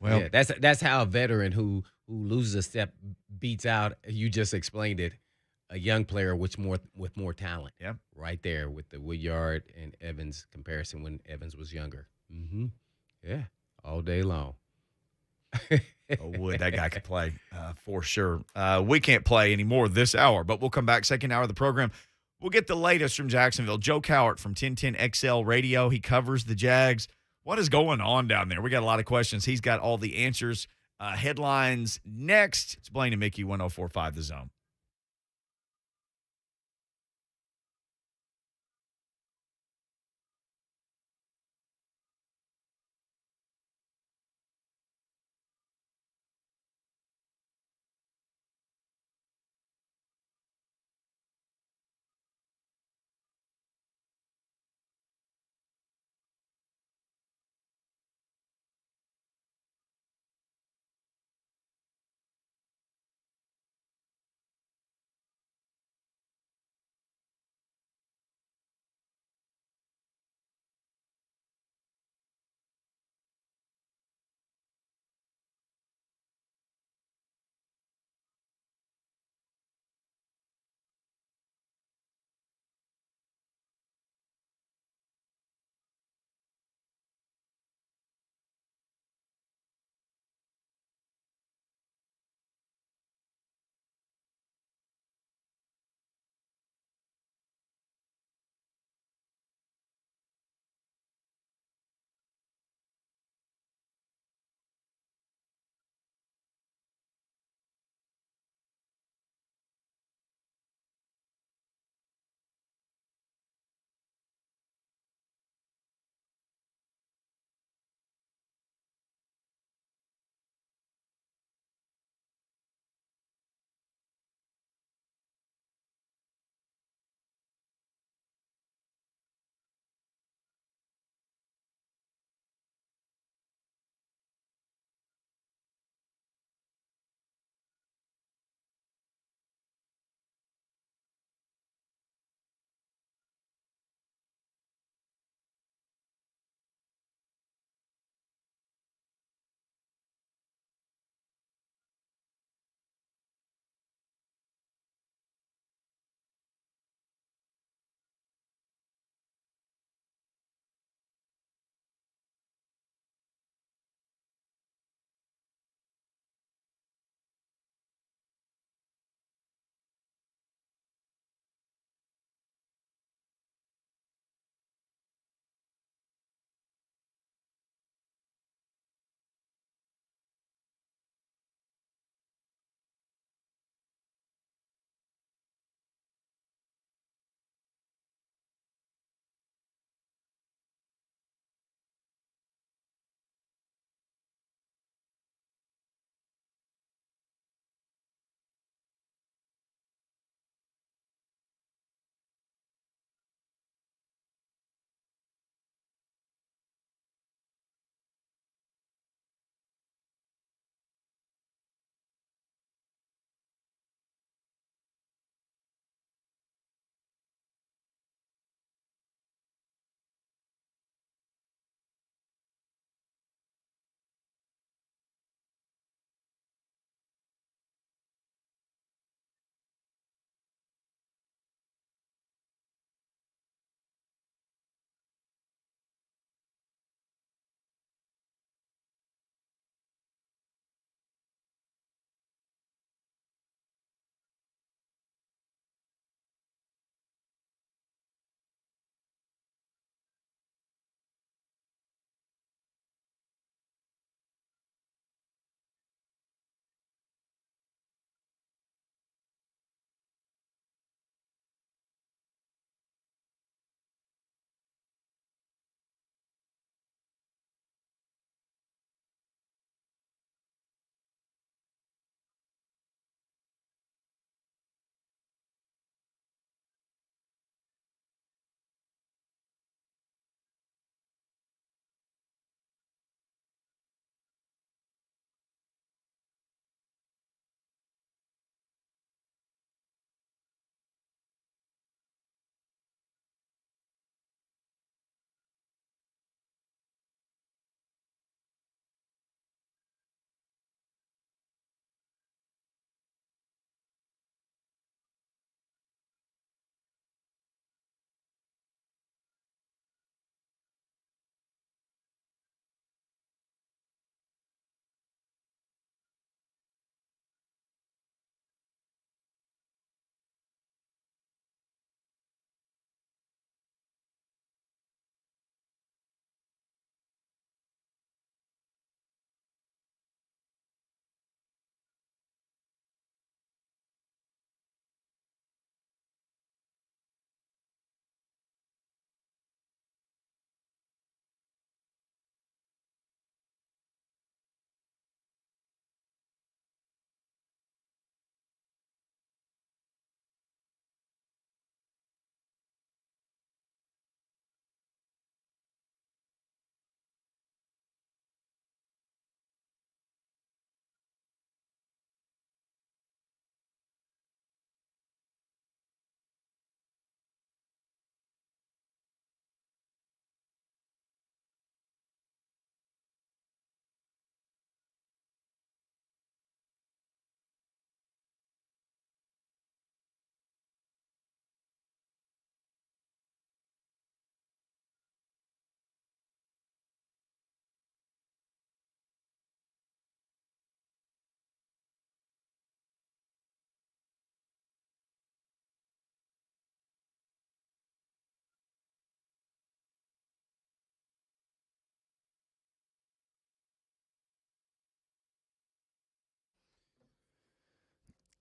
Well, yeah, that's how a veteran who loses a step beats out. You just explained it. A young player with more talent. Yeah, right there with the Woodyard and Evans comparison when Evans was younger. Yeah, all day long. Wood, that guy could play for sure. We can't play anymore this hour, but we'll come back second hour of the program. We'll get the latest from Jacksonville. Joe Cowart from 1010 XL Radio. He covers the Jags. What is going on down there? We got a lot of questions. He's got all the answers. Headlines next. It's Blaine and Mickey, 104.5 The Zone.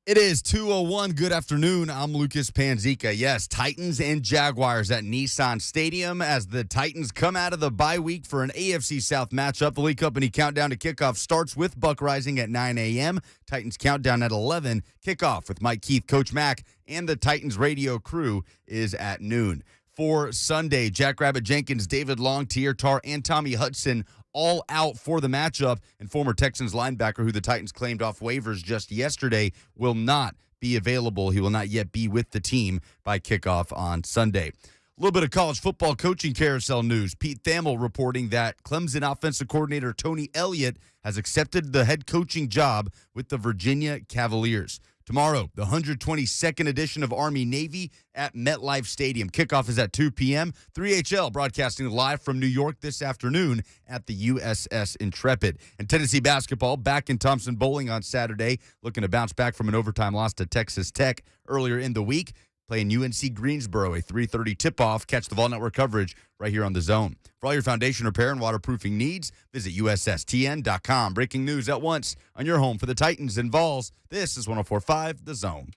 It is 2:01. Good afternoon. I'm Lucas Panzica. Yes, Titans and Jaguars at Nissan Stadium as the Titans come out of the bye week for an AFC South matchup. The League Company countdown to kickoff starts with Buck Reising at 9 a.m. Titans countdown at 11. Kickoff with Mike Keith, Coach Mack, and the Titans radio crew is at noon. For Sunday, Jackrabbit Jenkins, David Long, Tier Tar, and Tommy Hudson all out for the matchup, and former Texans linebacker who the Titans claimed off waivers just yesterday will not be available. He will not yet be with the team by kickoff on Sunday. A little bit of college football coaching carousel news. Pete Thamel reporting that Clemson offensive coordinator Tony Elliott has accepted the head coaching job with the Virginia Cavaliers. Tomorrow, the 122nd edition of Army-Navy at MetLife Stadium. Kickoff is at 2 p.m. 3HL broadcasting live from New York this afternoon at the USS Intrepid. And Tennessee basketball back in Thompson Bowling on Saturday, looking to bounce back from an overtime loss to Texas Tech earlier in the week. Playing UNC Greensboro, a 3:30 tip-off. Catch the Vol Network coverage right here on The Zone. For all your foundation repair and waterproofing needs, visit USSTN.com. Breaking news at once on your home for the Titans and Vols. This is 104.5 The Zone.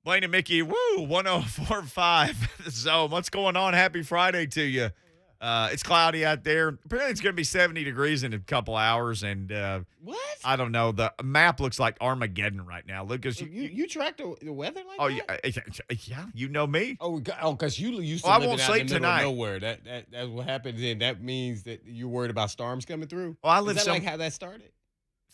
Blaine and Mickey, woo, 104.5 The Zone. What's going on? Happy Friday to you. It's cloudy out there. Apparently it's going to be 70 degrees in a couple hours. And What? I don't know. The map looks like Armageddon right now. Lucas, You track the weather like oh, that? yeah, you know me. Because you used to Well, I live won't out in sleep the middle tonight. of nowhere. That's what happens. And that means that you're worried about storms coming through. Well, I live Is that like how that started?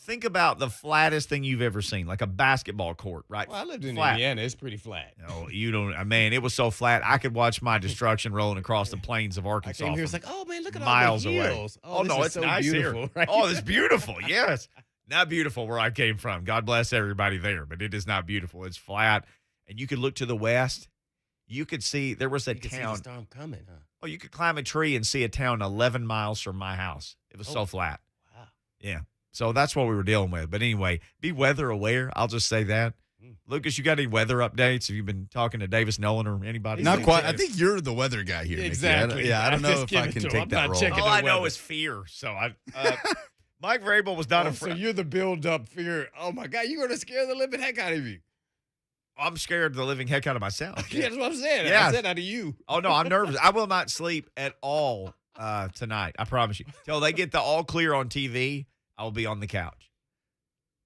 Think about the flattest thing you've ever seen, like a basketball court, right? Well, I lived in Flat. Indiana. It's pretty flat. No, you don't. Man, it was so flat. I could watch my destruction rolling across the plains of I Arkansas. came here. It's from like, oh man, look at miles all the away. hills. Oh, this no, is it's so nice beautiful, here. Right? Oh, it's beautiful. Yes, not beautiful where I came from. God bless everybody there, but it is not beautiful. It's flat, and you could look to the west. You could see there was a You can see the town. storm coming, huh? Oh, you could climb a tree and see a town 11 miles from my house. It was so flat. Wow. Yeah. So that's what we were dealing with. But anyway, be weather aware. I'll just say that. Lucas, you got any weather updates? Have you been talking to Davis Nolan or anybody? Not quite. I think you're the weather guy here, Mickey. Exactly. I don't know just if give I it can to him. take I'm that not role. checking All the I know weather. is fear. So Mike Vrabel was not So afraid. you're the build-up fear. Oh my God, you're going to scare the living heck out of you. I'm scared the living heck out of myself. Yeah, that's what I'm saying. Yeah. I said out of you. Oh, no, I'm nervous. I will not sleep at all tonight. I promise you. Till they get the all clear on TV, I will be on the couch.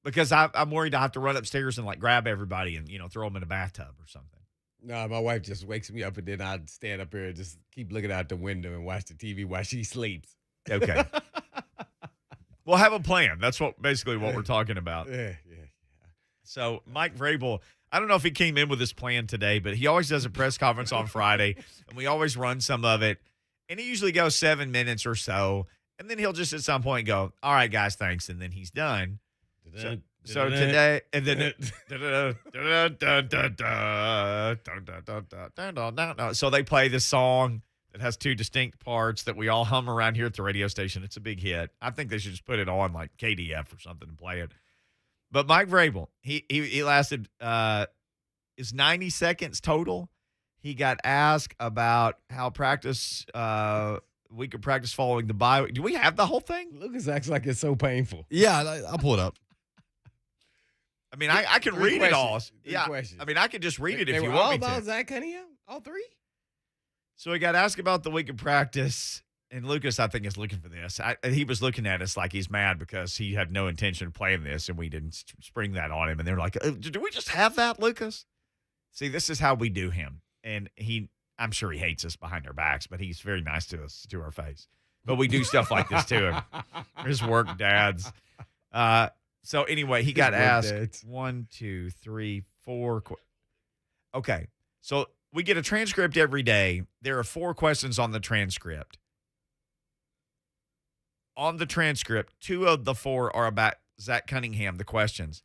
Because I'm worried I have to run upstairs and, like, grab everybody and, throw them in a bathtub or something. No, my wife just wakes me up and then I'd stand up here and just keep looking out the window and watch the TV while she sleeps. Okay. We'll have a plan. That's basically what we're talking about. Yeah. So Mike Vrabel, I don't know if he came in with this plan today, but he always does a press conference on Friday, and we always run some of it. And he usually goes 7 minutes or so, and then he'll just at some point go, all right, guys, thanks, and then he's done. So today, and then so they play this song that has two distinct parts that we all hum around here at the radio station. It's a big hit. I think they should just put it on like KDF or something and play it. But Mike Vrabel, he lasted is 90 seconds total. He got asked about how we could practice following the bye. Do we have the whole thing? Lucas acts like it's so painful. Yeah, I'll pull it up. I mean, I can Three read it all. questions. Three questions. I mean, I could just read it if They you were want all me about to. Zach Cunningham? All three? So he got asked about the week of practice, and Lucas, I think, is looking for this. He was looking at us like he's mad because he had no intention of playing this, and we didn't spring that on him. And they're like, do we just have that, Lucas? See, this is how we do him. And I'm sure he hates us behind our backs, but he's very nice to us, to our face. But we do stuff like this to him. His work dads. So anyway, he got asked dads. 1, 2, 3, 4. Okay. So we get a transcript every day. There are 4 questions on the transcript. On the transcript, 2 of the 4 are about Zach Cunningham, the questions.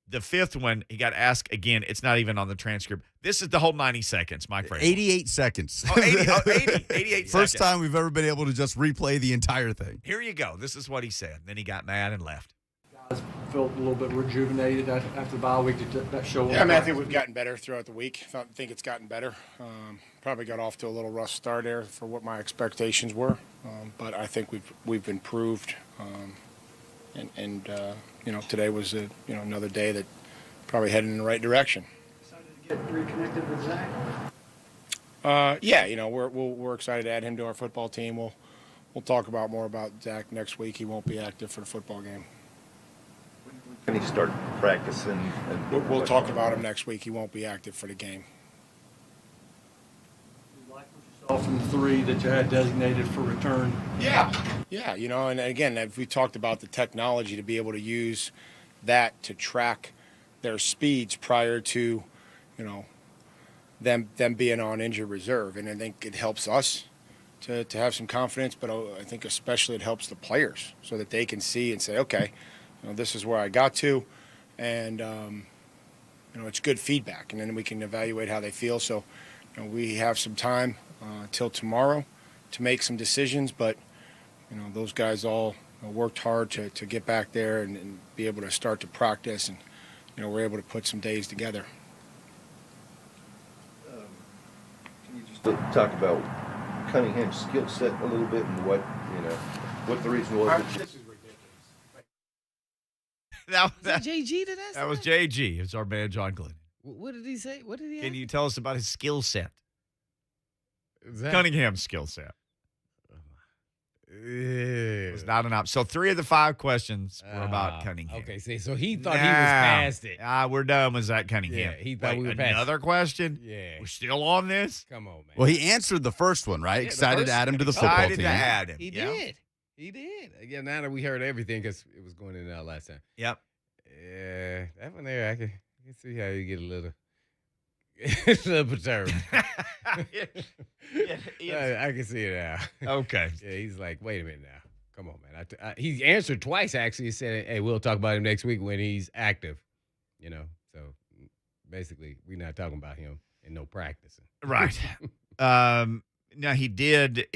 The 5th one, he got asked again. It's not even on the transcript. This is the whole 90 seconds, Mike Vrabel. 88 seconds. 88 First seconds. time we've ever been able to just replay the entire thing. Here you go. This is what he said. Then he got mad and left. felt a little bit rejuvenated after the bye week. Did that show? Yeah, I mean, I think we've gotten better throughout the week. I think it's gotten better. Probably got off to a little rough start there for what my expectations were, but I think we've improved. Today was another day that probably heading in the right direction. Excited to get reconnected with Zach. We're excited to add him to our football team. We'll talk more about Zach next week. He won't be active for the football game. Can he start practicing? We'll talk about him next week. He won't be active for the game. You like what you saw from the 3 that you had designated for return? Yeah, and again, if we talked about the technology to be able to use that to track their speeds prior to, them being on injured reserve, and I think it helps us to have some confidence, but I think especially it helps the players so that they can see and say, okay, this is where I got to, and it's good feedback, and then we can evaluate how they feel. So, we have some time till tomorrow to make some decisions, but those guys all worked hard to get back there and be able to start to practice, and we're able to put some days together. Can you just talk about Cunningham's skill set a little bit and what the reason was? This is ridiculous. That JG did that? That was JG. It's our man, John Glenn. What did he say? What did he? Can you tell us about his skill set? Zach? Cunningham's skill set. It was not an option. So 3 of the 5 questions were about Cunningham. Okay, so he thought he was past it. We're done with Zach Cunningham. Yeah, he thought we were past it. Another question? Yeah. We're still on this? Come on, man. Well, he answered the first one, right? Yeah, Excited to add him to the football Excited team. to add him. He Yeah. did. He did. Again, now that we heard everything, because it was going in and out last time. Yep. Yeah, that one there, I can see how you get a little perturbed. I can see it now. Okay. Yeah, he's like, wait a minute now. Come on, man. He answered twice, actually. He said, hey, we'll talk about him next week when he's active. So basically, we're not talking about him and no practicing. Right. Now, he did.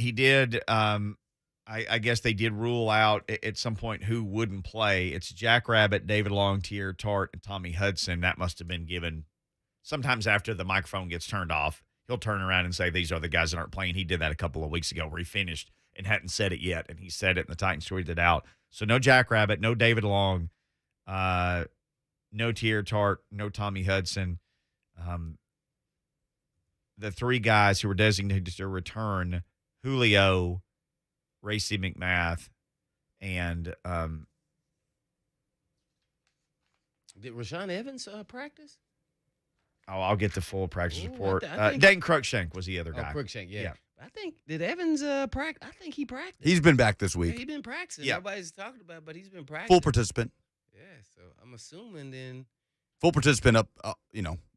I guess they did rule out at some point who wouldn't play. It's Jack Rabbit, David Long, Tier Tart, and Tommy Hudson. That must have been given sometimes after the microphone gets turned off. He'll turn around and say, these are the guys that aren't playing. He did that a couple of weeks ago where he finished and hadn't said it yet, and he said it, and the Titans tweeted it out. So no Jack Rabbit, no David Long, no Tier Tart, no Tommy Hudson. The 3 guys who were designated to return, Julio, Racy McMath, and did Rashawn Evans practice? I'll get the full practice Ooh, report. I think- Dane Cruikshank was the other guy. Cruikshank, yeah. Yeah. I think, did Evans practice? I think he practiced. He's been back this Yeah, week. he's been practicing. Yeah. Nobody's talking about it, but he's been practicing. Full participant. Yeah, so I'm assuming then Full participant up,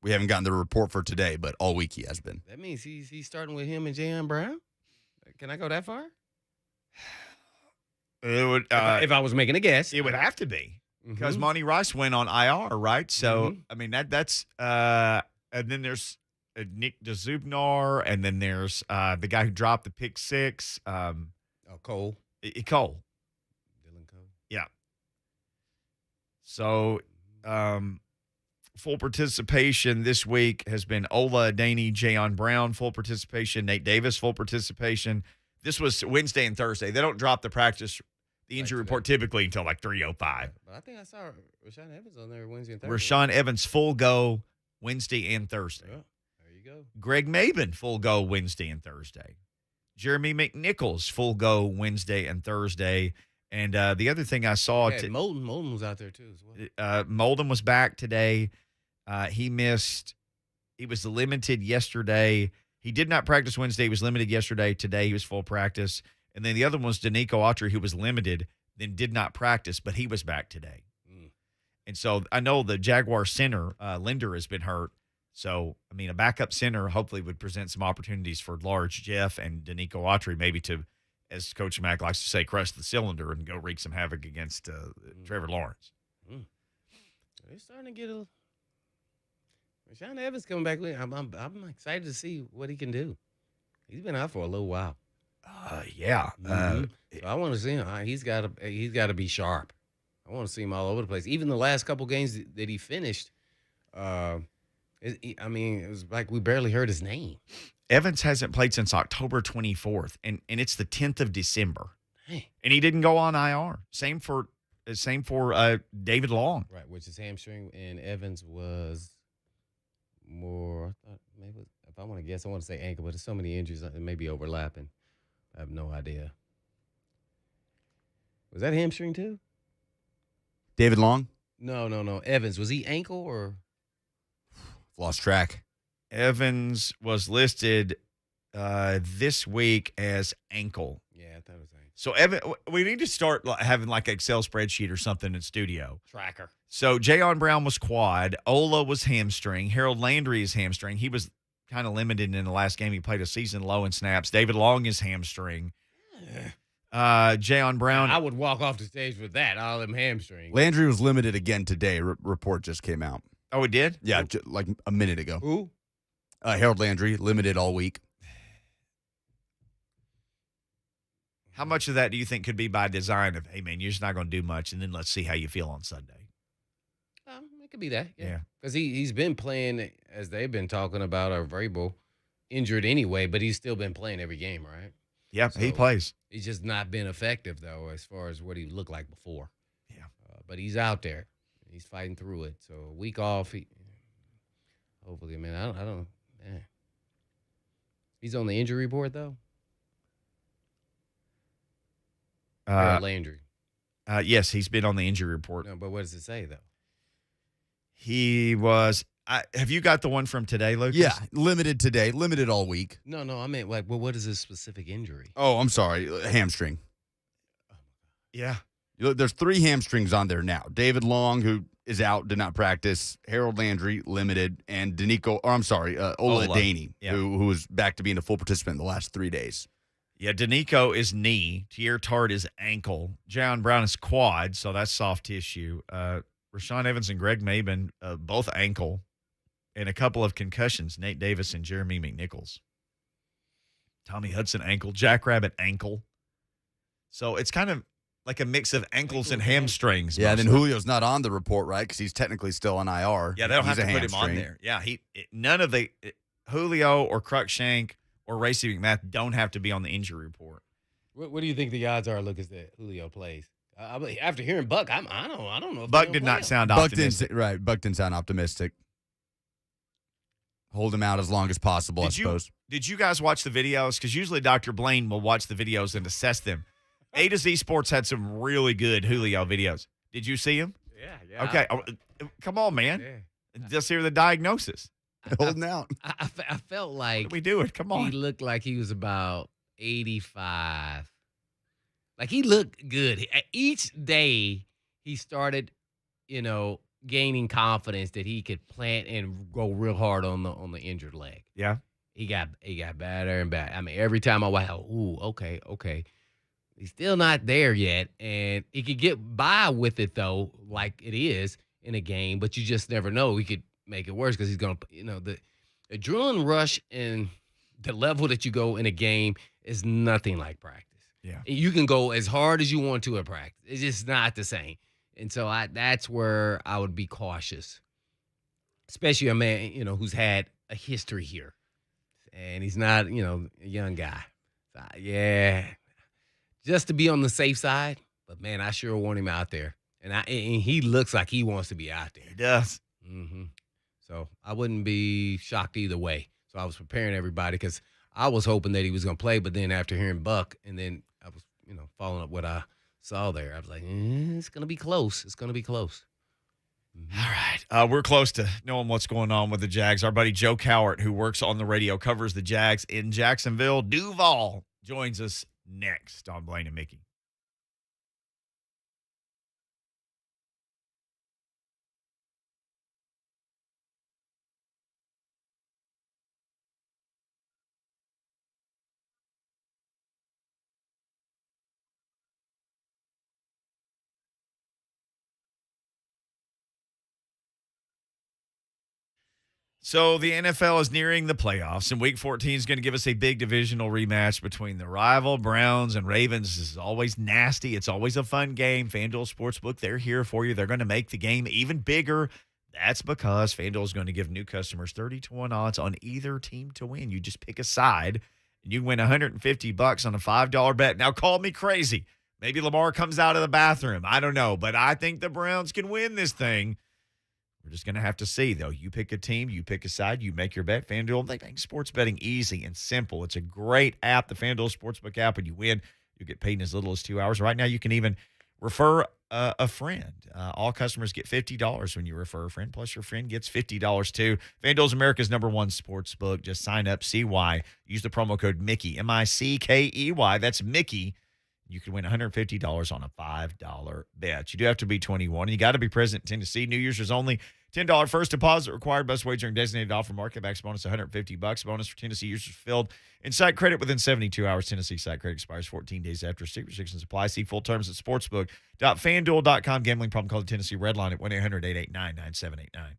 we haven't gotten the report for today, but all week he has been. that means he's starting with him and Jayon Brown? Can I go that far? It would, If I was making a guess. it would have to be because Mhm. Monty Rice went on IR, right? So, Mhm. I mean, that's and then there's Nick DeZubnar, and then there's the guy who dropped the pick 6, Cole. Cole. Dylan Cole. Yeah. So, full participation this week has been Ola Adaney, Jayon Brown, full participation, Nate Davis, full participation. This was Wednesday and Thursday. They don't drop the injury report typically until like 3:05. But I think I saw Rashawn Evans on there Wednesday and Thursday. Rashawn Evans, full go Wednesday and Thursday. Yeah, there you go. Greg Maben, full go Wednesday and Thursday. Jeremy McNichols, full go Wednesday and Thursday. And the other thing I saw, Yeah, Molden was out there too as well. Molden was back today. He was limited yesterday. He did not practice Wednesday. He was limited yesterday. Today he was full practice. And then the other one was Danico Autry, who was limited, then did not practice, but he was back today. And so I know the Jaguar center, Linder, has been hurt. So, I mean, a backup center hopefully would present some opportunities for Large Jeff and Danico Autry maybe to, as Coach Mack likes to say, crush the cylinder and go wreak some havoc against Trevor Lawrence. They're starting to get a. Rashawn Evans coming back. I'm excited to see what he can do. He's been out for a little while. Yeah. So I want to see him. He's got to be sharp. I I want to see him all over the place. Even the last couple games that he finished, it was like we barely heard his name. Evans hasn't played since October 24th, and it's the 10th of December. Hey. And he didn't go on IR. Same for David Long. Right, which is hamstring, and Evans was more. I thought maybe if I want to guess, I want to say ankle, but there's so many injuries, it may be overlapping. I have no idea. Was that hamstring too? David Long? No. Evans, was he ankle or? Lost track. Evans was listed this week as ankle. Yeah, I thought it was ankle. So, Evan, we need to start having like an Excel spreadsheet or something in studio. Tracker. So, Jayon Brown was quad. Ola was hamstring. Harold Landry is hamstring. He was kind of limited in the last game. He played a season low in snaps. David Long is hamstring. Jayon Brown. I would walk off the stage with that. All them hamstrings. Landry was limited again today. Report just came out. Oh, it did? Yeah, like a minute ago. Who? Harold Landry, limited all week. How much of that do you think could be by design of, hey, man, you're just not going to do much, and then let's see how you feel on Sunday? It could be that. Yeah. Because he's been playing, as they've been talking about, our Vrabel, injured anyway, but he's still been playing every game, right? Yeah, So, he plays. He's just not been effective, though, as far as what he looked like before. Yeah. But he's out there. He's fighting through it. So a week off, hopefully, man, I don't. He's on the injury report, though? Landry. Yes, he's been on the injury report. No, but what does it say, though? He was. Have you got the one from today, Lucas? Yeah, limited today, limited all week. No, I meant, like, well, what is his specific injury? Oh, I'm sorry, hamstring. Yeah. There's 3 hamstrings on there now. David Long, who is out, did not practice. Harold Landry, limited. And Ola Daney, yeah. who was back to being a full participant in the last 3 days. Yeah, Danico is knee. Tier Tart is ankle. Jayon Brown is quad, so that's soft tissue. Rashawn Evans and Greg Maben, both ankle. And a couple of concussions, Nate Davis and Jeremy McNichols. Tommy Hudson, ankle. Jackrabbit, ankle. So it's kind of like a mix of ankles and hamstrings. Yeah, mostly. then Julio's not on the report, right? Because he's technically still on IR. Yeah, they don't He's have to a put him on hamstring. there. Yeah, none of the Julio or Cruikshank or Reising McMath don't have to be on the injury report. What do you think the odds are, Lucas, that Julio plays? After hearing Buck, I don't know. If Buck they'll did play not him. sound Buck optimistic. Buck didn't sound optimistic. Hold him out as long as possible, I suppose. Did you guys watch the videos? Because usually Dr. Blaine will watch the videos and assess them. A to Z Sports had some really good Julio videos. Did you see them? Yeah. Okay. Come on, man. Yeah. Just hear the diagnosis. Holding out. I felt What like are we doing? Come on. he looked like he was about 85. Like, he looked good. Each day he started, gaining confidence that he could plant and go real hard on the injured leg. Yeah. He got better and better. I mean, every time I went, okay. He's still not there yet, and he could get by with it, though, like it is in a game, but you just never know. He could make it worse because he's going to, the adrenaline rush and the level that you go in a game is nothing like practice. Yeah. You can go as hard as you want to at practice. It's just not the same. And so that's where I would be cautious, especially a man, who's had a history here. And he's not, a young guy. So, yeah, just to be on the safe side. But, man, I sure want him out there. And he looks like he wants to be out there. He does. Mm-hmm. So I wouldn't be shocked either way. So I was preparing everybody because I was hoping that he was going to play. But then after hearing Buck, and then I was, following up what I saw there, I was like, it's going to be close. It's going to be close. Mm-hmm. All right. We're close to knowing what's going on with the Jags. Our buddy Joe Cowart, who works on the radio, covers the Jags in Jacksonville. Duval joins us next on Blaine and Mickey. So the NFL is nearing the playoffs, and Week 14 is going to give us a big divisional rematch between the rival Browns and Ravens. This is always nasty. It's always a fun game. FanDuel Sportsbook, they're here for you. They're going to make the game even bigger. That's because FanDuel is going to give new customers 30-1 odds on either team to win. You just pick a side, and you can win $150 on a $5 bet. Now, call me crazy. Maybe Lamar comes out of the bathroom. I don't know, but I think the Browns can win this thing. We're just going to have to see, though. You pick a team, you pick a side, you make your bet. FanDuel, they make sports betting easy and simple. It's a great app, the FanDuel Sportsbook app. When you win, you get paid in as little as 2 hours. Right now, you can even refer a friend. All customers get $50 when you refer a friend, plus your friend gets $50 too. FanDuel's America's #1 sportsbook. Just sign up, see why. Use the promo code Mickey, Mickey. That's Mickey. You can win $150 on a $5 bet. You do have to be 21. You got to be present in Tennessee. New Year's is only $10 first deposit required. Best wagering designated offer. Market backs bonus $150. Bonus for Tennessee users filled in site credit within 72 hours. Tennessee site credit expires 14 days after. State restrictions apply. See full terms at sportsbook.fanduel.com. Gambling problem? Call the Tennessee Red Line at 1-800-889-9789.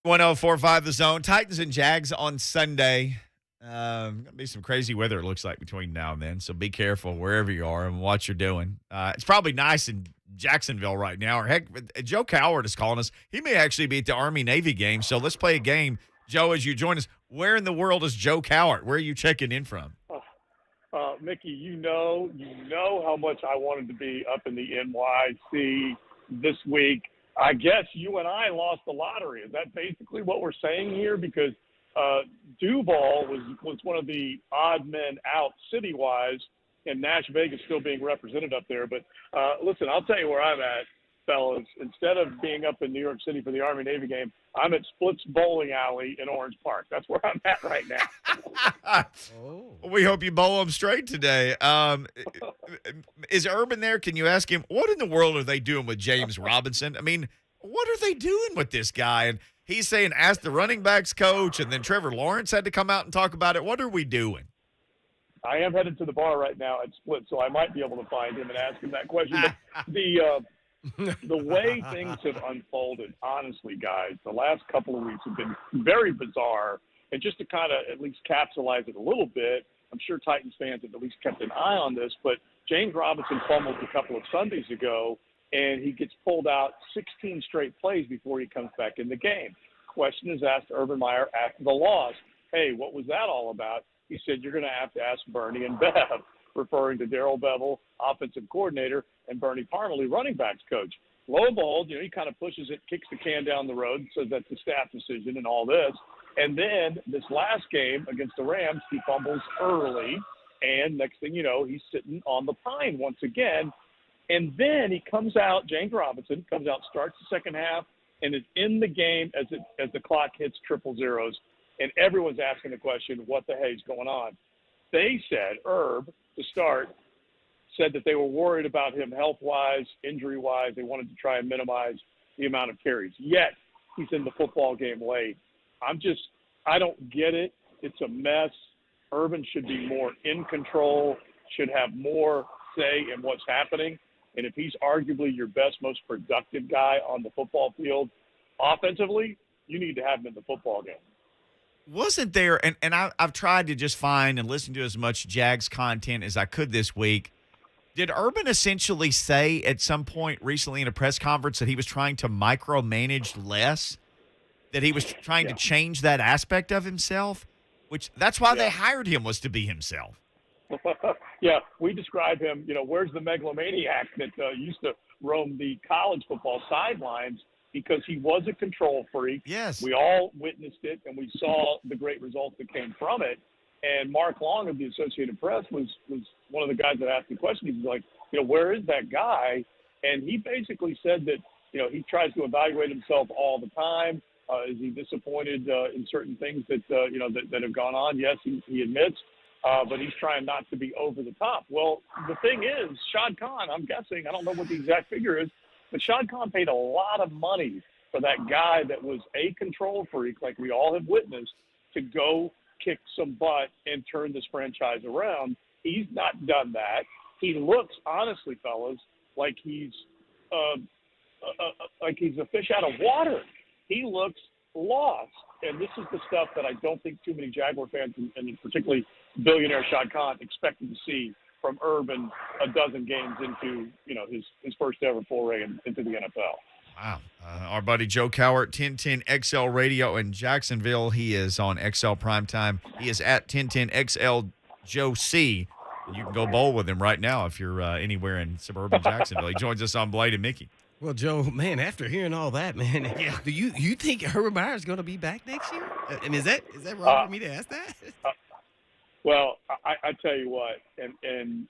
1045 The Zone. Titans and Jags on Sunday. Going to be some crazy weather, it looks like, between now and then. So be careful wherever you are and what you're doing. It's probably nice in Jacksonville right now. Or heck, Joe Cowart is calling us. He may actually be at the Army-Navy game. So let's play a game. Joe, as you join us, where in the world is Joe Cowart? Where are you checking in from? Mickey, you know how much I wanted to be up in the NYC this week. I guess you and I lost the lottery. Is that basically what we're saying here? Because Duval was one of the odd men out city-wise, and Nash Vegas still being represented up there. But listen, I'll tell you where I'm at, fellas. Instead of being up in New York City for the Army-Navy game, I'm at Splits Bowling Alley in Orange Park. That's where I'm at right now. We hope you bowl them straight today. Is Urban there? Can you ask him, what in the world are they doing with James Robinson? I mean, what are they doing with this guy? And he's saying, ask the running backs coach, and then Trevor Lawrence had to come out and talk about it. What are we doing? I am headed to the bar right now at Split, so I might be able to find him and ask him that question. But the way things have unfolded, honestly, guys, the last couple of weeks have been very bizarre. And just to kind of at least capsulize it a little bit, I'm sure Titans fans have at least kept an eye on this, but James Robinson fumbled a couple of Sundays ago, and he gets pulled out 16 straight plays before he comes back in the game. Question is asked to Urban Meyer after the loss. Hey, what was that all about? He said, you're going to have to ask Bernie and Bev, referring to Darrell Bevel, offensive coordinator, and Bernie Parmalee, running backs coach. Lo and behold, he kind of pushes it, kicks the can down the road, says that's a staff decision and all this. And then this last game against the Rams, he fumbles early, and next thing you know, he's sitting on the pine once again. And then he comes out, James Robinson comes out, starts the second half, and is in the game as the clock hits triple zeros. And everyone's asking the question, what the heck's going on? They said, Herb, to start, said that they were worried about him health-wise, injury-wise. They wanted to try and minimize the amount of carries. Yet, he's in the football game late. I don't get it. It's a mess. Urban should be more in control, should have more say in what's happening. And if he's arguably your best, most productive guy on the football field offensively, you need to have him in the football game. Wasn't there, and I've tried to just find and listen to as much Jags content as I could this week. Did Urban essentially say at some point recently in a press conference that he was trying to micromanage less? That he was trying to change that aspect of himself? Which that's why they hired him, was to be himself. Yeah, we describe him, where's the megalomaniac that used to roam the college football sidelines, because he was a control freak. Yes. We all witnessed it, and we saw the great results that came from it. And Mark Long of the Associated Press was one of the guys that asked the question. He was like, where is that guy? And he basically said that, he tries to evaluate himself all the time. Is he disappointed in certain things that have gone on? Yes, he admits, but he's trying not to be over the top. Well, the thing is, Shad Khan, I'm guessing, I don't know what the exact figure is, but Shad Khan paid a lot of money for that guy that was a control freak, like we all have witnessed, to go kick some butt and turn this franchise around. He's not done that. He looks, honestly, fellas, like he's a fish out of water. He looks lost. And this is the stuff that I don't think too many Jaguar fans, and particularly billionaire Shad Khan, expected to see from Urban a dozen games into, his first ever foray into the NFL. Wow. Our buddy Joe Cowart, 1010 XL Radio in Jacksonville. He is on XL Primetime. He is at 1010 XL Joe C. You can go bowl with him right now if you're anywhere in suburban Jacksonville. He joins us on Blaine and Mickey. Well, Joe, man, after hearing all that, man, do you think Urban Meyer is going to be back next year? And is that wrong for me to ask that? Well, I tell you what, and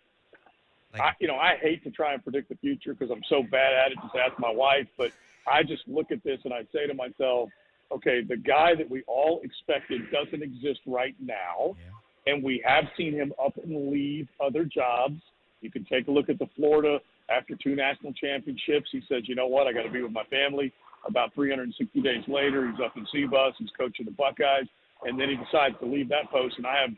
I hate to try and predict the future because I'm so bad at it. Just ask my wife. But I just look at this and I say to myself, okay, the guy that we all expected doesn't exist right now. Yeah. And we have seen him up and leave other jobs. You can take a look at the Florida after 2 national championships. He says, you know what, I got to be with my family. About 360 days later, he's up in C-Bus. He's coaching the Buckeyes. And then he decides to leave that post. And I have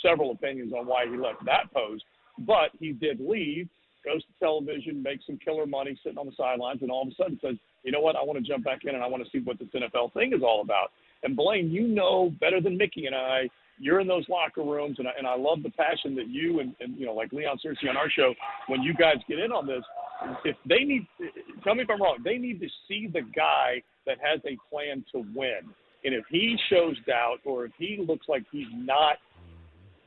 several opinions on why he left that post. But he did leave, goes to television, makes some killer money sitting on the sidelines, and all of a sudden says, you know what, I want to jump back in and I want to see what this NFL thing is all about. And Blaine, you know better than Mickey and I, you're in those locker rooms, and I love the passion that you and like Leon Searcy on our show, when you guys get in on this, if they need, tell me if I'm wrong, they need to see the guy that has a plan to win. And if he shows doubt, or if he looks like he's not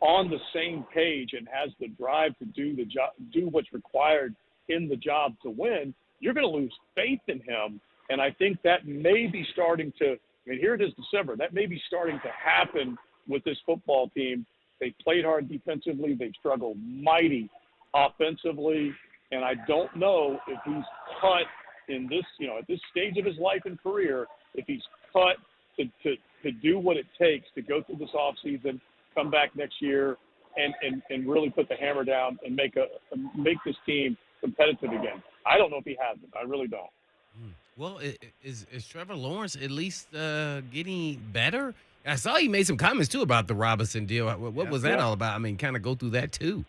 on the same page and has the drive to do the job, do what's required in the job to win, you're going to lose faith in him. And I think that may be starting to, I mean, here it is December, that may be starting to happen with this football team. They played hard defensively. They've struggled mighty offensively. And I don't know if he's cut in this, at this stage of his life and career, if he's cut to do what it takes to go through this offseason, come back next year, and really put the hammer down and make this team competitive again. I don't know if he has it. I really don't. Well, is Trevor Lawrence at least getting better? I saw you made some comments, too, about the Robinson deal. What was that all about? I mean, kind of go through that, too.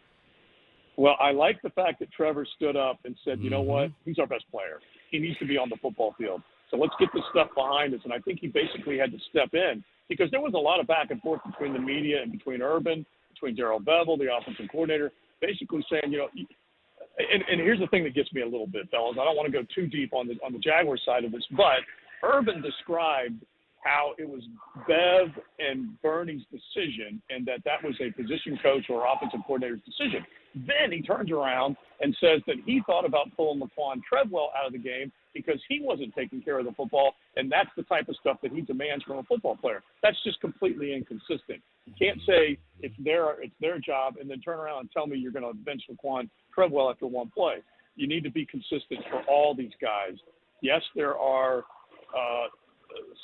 Well, I like the fact that Trevor stood up and said, you know what, he's our best player. He needs to be on the football field. So let's get this stuff behind us. And I think he basically had to step in because there was a lot of back and forth between the media and between Urban, between Darrell Bevel, the offensive coordinator, basically saying, and here's the thing that gets me a little bit, fellas. I don't want to go too deep on the Jaguars side of this, but Urban described how it was Bev and Bernie's decision and that was a position coach or offensive coordinator's decision. Then he turns around and says that he thought about pulling Laquan Treadwell out of the game because he wasn't taking care of the football, and that's the type of stuff that he demands from a football player. That's just completely inconsistent. You can't say it's their job and then turn around and tell me you're going to bench Laquan Treadwell after one play. You need to be consistent for all these guys. Yes, there are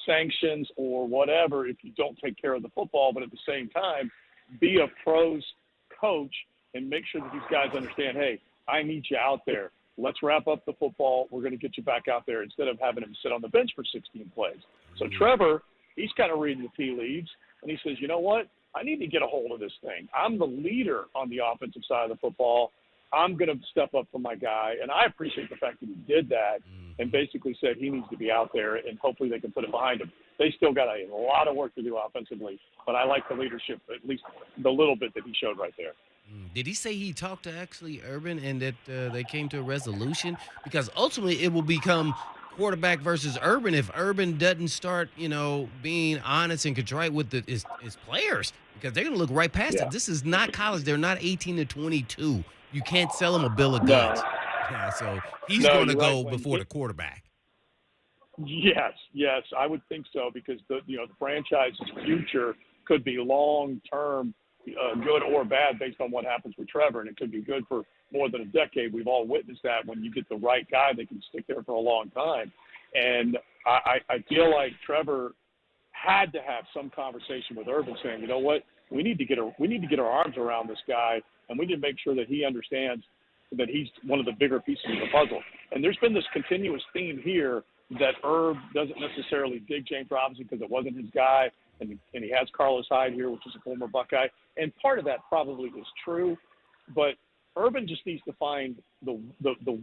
sanctions or whatever if you don't take care of the football, but at the same time, be a pros coach and make sure that these guys understand, hey, I need you out there. Let's wrap up the football. We're going to get you back out there instead of having him sit on the bench for 16 plays. So Trevor, he's kind of reading the tea leaves, and he says, you know what? I need to get a hold of this thing. I'm the leader on the offensive side of the football. I'm going to step up for my guy, and I appreciate the fact that he did that and basically said he needs to be out there, and hopefully they can put it behind him. They still got a lot of work to do offensively, but I like the leadership, at least the little bit that he showed right there. Did he say he talked to actually Urban and that they came to a resolution? Because ultimately it will become quarterback versus Urban if Urban doesn't start, being honest and contrite with his players, because they're going to look right past it. This is not college. They're not 18 to 22. You can't sell them a bill of goods. Yeah, so he's going to go before the quarterback. Yes, I would think so because the franchise's future could be long-term, good or bad based on what happens with Trevor, and it could be good for more than a decade. We've all witnessed that when you get the right guy, they can stick there for a long time. And I feel like Trevor had to have some conversation with Urban saying, you know what, we need to get our arms around this guy, and we need to make sure that he understands that he's one of the bigger pieces of the puzzle. And there's been this continuous theme here that Herb doesn't necessarily dig James Robinson because it wasn't his guy, and he has Carlos Hyde here, which is a former Buckeye. And part of that probably is true, but Urban just needs to find the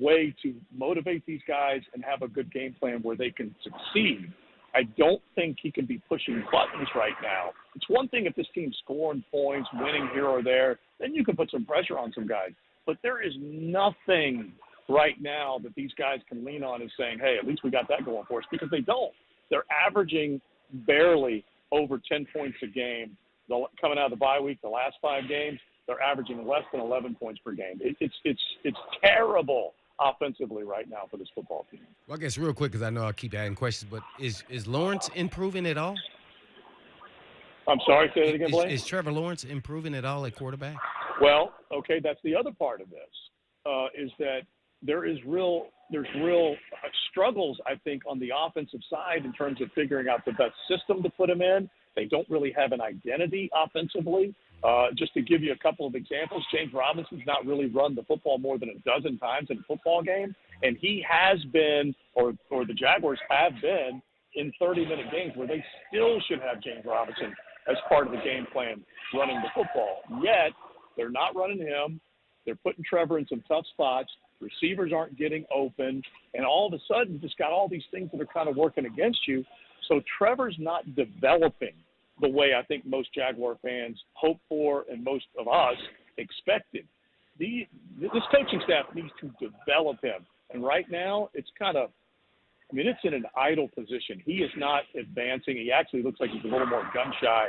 way to motivate these guys and have a good game plan where they can succeed. I don't think he can be pushing buttons right now. It's one thing if this team's scoring points, winning here or there, then you can put some pressure on some guys. But there is nothing right now that these guys can lean on and saying, hey, at least we got that going for us, because they don't. They're averaging barely over 10 points a game. Coming out of the bye week, the last 5 games, they're averaging less than 11 points per game. It's terrible offensively right now for this football team. Well, I guess real quick, because I know I'll keep adding questions, but is Lawrence improving at all? I'm sorry, say that again, Blaine? Is Trevor Lawrence improving at all at quarterback? Well, okay, that's the other part of this, is that there's real struggles, I think, on the offensive side in terms of figuring out the best system to put him in. They don't really have an identity offensively. Just to give you a couple of examples, James Robinson's not really run the football more than a dozen times in a football game, and he has been, or the Jaguars have been, in 30-minute games where they still should have James Robinson as part of the game plan running the football. Yet, they're not running him. They're putting Trevor in some tough spots. Receivers aren't getting open. And all of a sudden, just got all these things that are kind of working against you. So Trevor's not developing the way I think most Jaguar fans hope for and most of us expected. This coaching staff needs to develop him. And right now, it's kind of, I mean, it's in an idle position. He is not advancing. He actually looks like he's a little more gun-shy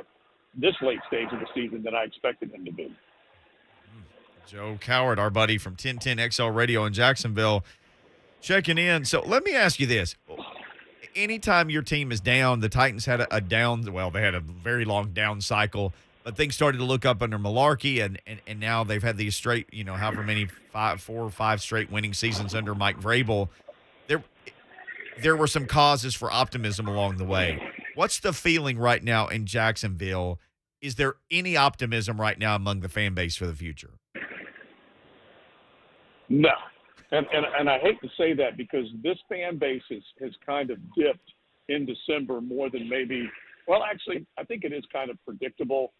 this late stage of the season than I expected him to be. Joe Cowart, our buddy from 1010 XL Radio in Jacksonville, checking in. So let me ask you this. Anytime your team is down, the Titans had a down, well, they had a very long down cycle, but things started to look up under Malarkey, and now they've had these straight, however many, 4 or 5 straight winning seasons under Mike Vrabel. There were some causes for optimism along the way. What's the feeling right now in Jacksonville? Is there any optimism right now among the fan base for the future? No. And I hate to say that because this fan base has kind of dipped in December more than maybe – well, actually, I think it is kind of predictable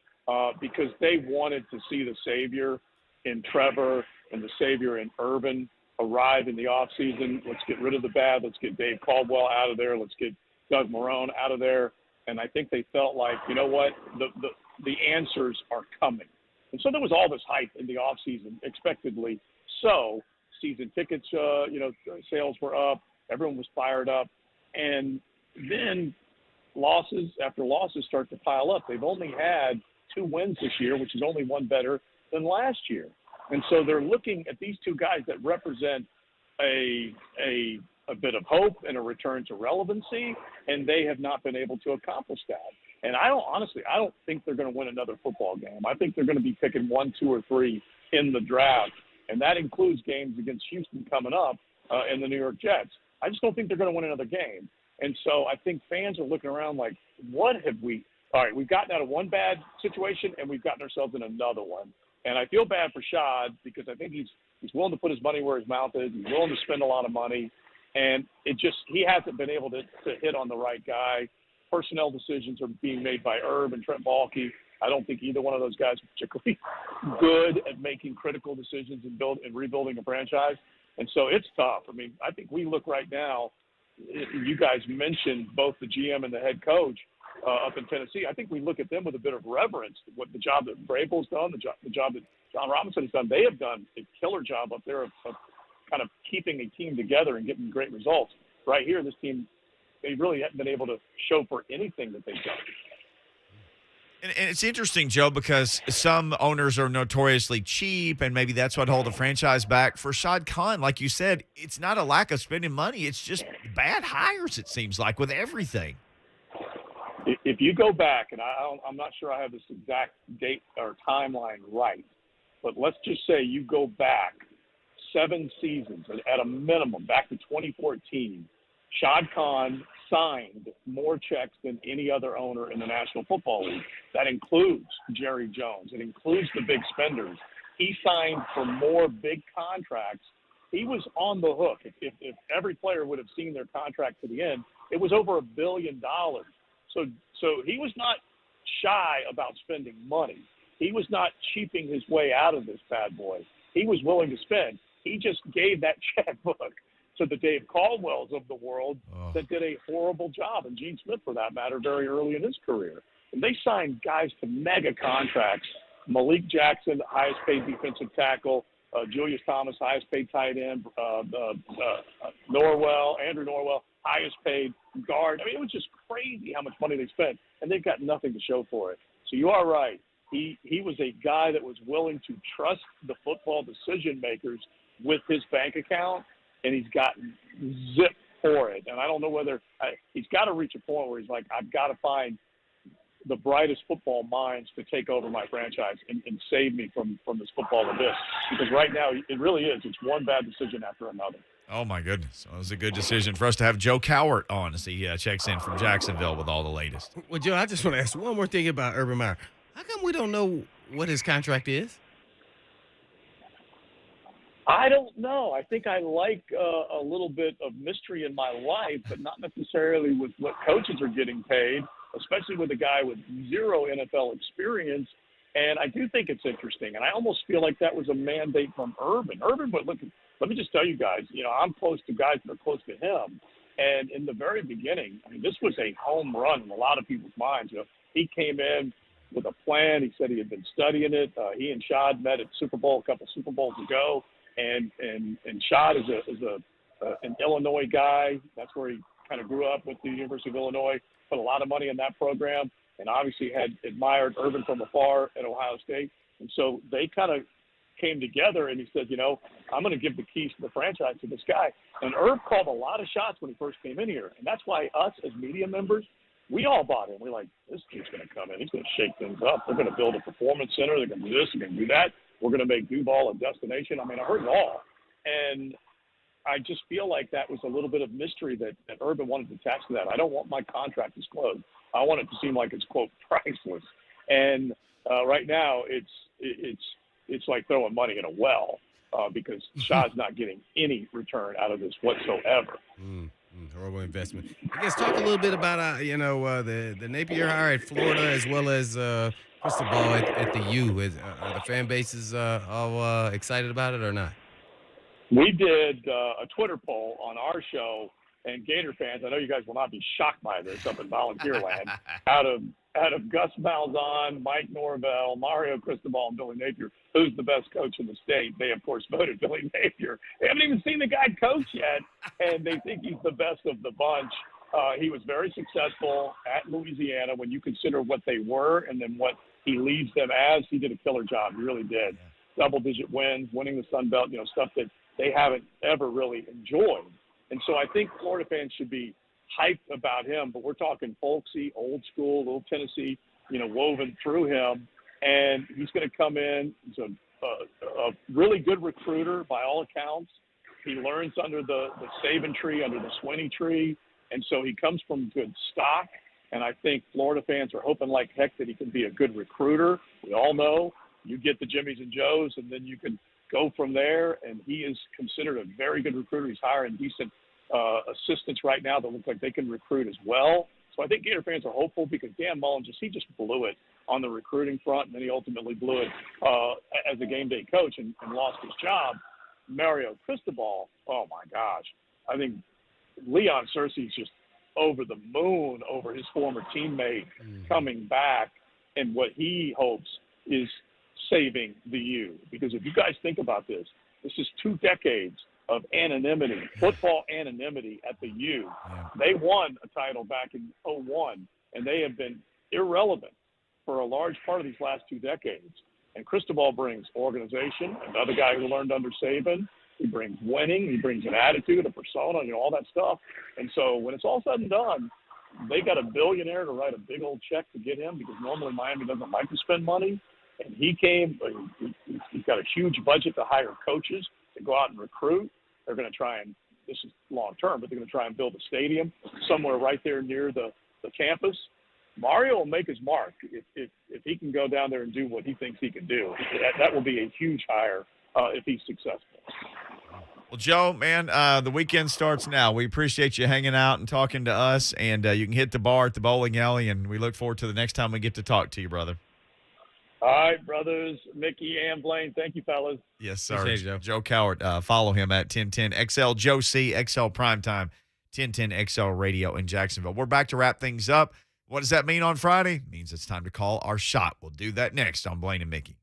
because they wanted to see the savior in Trevor and the savior in Urban arrive in the offseason. Let's get rid of the bad. Let's get Dave Caldwell out of there. Let's get Doug Marrone out of there. And I think they felt like, you know what, the answers are coming. And so there was all this hype in the offseason, expectedly so. Season tickets, sales were up. Everyone was fired up. And then losses after losses start to pile up. They've only had 2 wins this year, which is only one better than last year. And so they're looking at these 2 guys that represent a bit of hope and a return to relevancy, and they have not been able to accomplish that. And I don't think they're going to win another football game. I think they're going to be picking 1, 2, or 3 in the draft. And that includes games against Houston coming up and the New York Jets. I just don't think they're going to win another game. And so I think fans are looking around like, what have we – all right, we've gotten out of one bad situation and we've gotten ourselves in another one. And I feel bad for Shad because I think he's willing to put his money where his mouth is. He's willing to spend a lot of money. And he hasn't been able to hit on the right guy. Personnel decisions are being made by Herb and Trent Baalke. I don't think either one of those guys are particularly good at making critical decisions and rebuilding a franchise. And so it's tough. I mean, I think we look right now, you guys mentioned both the GM and the head coach up in Tennessee. I think we look at them with a bit of reverence. What the job that Vrabel's done, the job that John Robinson has done, they have done a killer job up there of kind of keeping a team together and getting great results. Right here, this team, they really haven't been able to show for anything that they've done. And it's interesting, Joe, because some owners are notoriously cheap, and maybe that's what hold a franchise back. For Shad Khan, like you said, it's not a lack of spending money. It's just bad hires, it seems like, with everything. If you go back, and I'm not sure I have this exact date or timeline right, but let's just say you go back 7 seasons at a minimum, back to 2014, Shad Khan signed more checks than any other owner in the National Football League. That includes Jerry Jones. It includes the big spenders. He signed for more big contracts. He was on the hook. If every player would have seen their contract to the end, it was over $1 billion. So he was not shy about spending money. He was not cheaping his way out of this bad boy. He was willing to spend. He just gave that checkbook to the Dave Caldwells of the world that did a horrible job, and Gene Smith, for that matter, very early in his career. And they signed guys to mega contracts. Malik Jackson, highest paid defensive tackle. Julius Thomas, highest paid tight end. Andrew Norwell, highest paid guard. I mean, it was just crazy how much money they spent, and they've got nothing to show for it. So you are right. He was a guy that was willing to trust the football decision makers with his bank account, and he's gotten zipped for it. And I don't know whether he's got to reach a point where he's like, I've got to find the brightest football minds to take over my franchise and save me from this football abyss. Because right now, it really is. It's one bad decision after another. Oh, my goodness. Well, it was a good decision for us to have Joe Cowart on as he checks in from Jacksonville with all the latest. Well, Joe, I just want to ask one more thing about Urban Meyer. How come we don't know what his contract is? I don't know. I think I like a little bit of mystery in my life, but not necessarily with what coaches are getting paid, especially with a guy with 0 NFL experience. And I do think it's interesting. And I almost feel like that was a mandate from Urban. Urban, but look, let me just tell you guys, I'm close to guys that are close to him. And in the very beginning, I mean, this was a home run in a lot of people's minds. He came in with a plan. He said he had been studying it. He and Shad met at Super Bowl a couple Super Bowls ago. And Shad is an Illinois guy. That's where he kind of grew up with the University of Illinois, put a lot of money in that program, and obviously had admired Urban from afar at Ohio State. And so they kind of came together, and he said, I'm going to give the keys to the franchise to this guy. And Herb called a lot of shots when he first came in here. And that's why us as media members, we all bought in. We're like, this kid's going to come in. He's going to shake things up. They're going to build a performance center. They're going to do this. They're going to do that. We're going to make Duval a destination. I mean, I heard it all. And I just feel like that was a little bit of mystery that Urban wanted to attach to that. I don't want my contract disclosed. I want it to seem like it's, quote, priceless. And right now it's like throwing money in a well because Shad's not getting any return out of this whatsoever. Horrible investment. I guess talk a little bit about the Napier hire at Florida as well as Cristobal at the U. Are the fan bases all excited about it or not? We did a Twitter poll on our show, and Gator fans, I know you guys will not be shocked by this up in Volunteer Land, out of Gus Malzahn, Mike Norvell, Mario Cristobal, and Billy Napier, who's the best coach in the state? They, of course, voted Billy Napier. They haven't even seen the guy coach yet, and they think he's the best of the bunch. He was very successful at Louisiana when you consider what they were and then what he leads them as. He did a killer job. He really did. Double-digit wins, winning the Sun Belt, stuff that they haven't ever really enjoyed. And so I think Florida fans should be hyped about him, but we're talking folksy, old school, little Tennessee, woven through him. And he's going to come in. He's a really good recruiter by all accounts. He learns under the Saban tree, under the Swinney tree. And so he comes from good stock. And I think Florida fans are hoping like heck that he can be a good recruiter. We all know you get the Jimmies and Joes, and then you can go from there. And he is considered a very good recruiter. He's hiring decent assistants right now that look like they can recruit as well. So I think Gator fans are hopeful because Dan Mullen he just blew it on the recruiting front, and then he ultimately blew it as a game day coach and lost his job. Mario Cristobal, oh my gosh. I think Leon Searcy's just over the moon over his former teammate coming back and what he hopes is saving the U. Because if you guys think about this is 2 decades of anonymity, football anonymity at the U. Yeah. They won a title back in 2001, and they have been irrelevant for a large part of these last 2 decades. And Cristobal brings organization, another guy who learned under Saban. He brings winning. He brings an attitude, a persona, all that stuff. And so when it's all said and done, they got a billionaire to write a big old check to get him because normally Miami doesn't like to spend money. And he came, he's got a huge budget to hire coaches to go out and recruit. They're going to try and, this is long term, but they're going to try and build a stadium somewhere right there near the campus. Mario will make his mark if he can go down there and do what he thinks he can do. That will be a huge hire if he's successful. Well, Joe, man, the weekend starts now. We appreciate you hanging out and talking to us, and you can hit the bar at the bowling alley, and we look forward to the next time we get to talk to you, brother. All right, brothers, Mickey and Blaine. Thank you, fellas. Yes, sir. Joe Cowart. Follow him at 1010XL. Joe C. XL Primetime, 1010XL Radio in Jacksonville. We're back to wrap things up. What does that mean on Friday? It means it's time to call our shot. We'll do that next on Blaine and Mickey.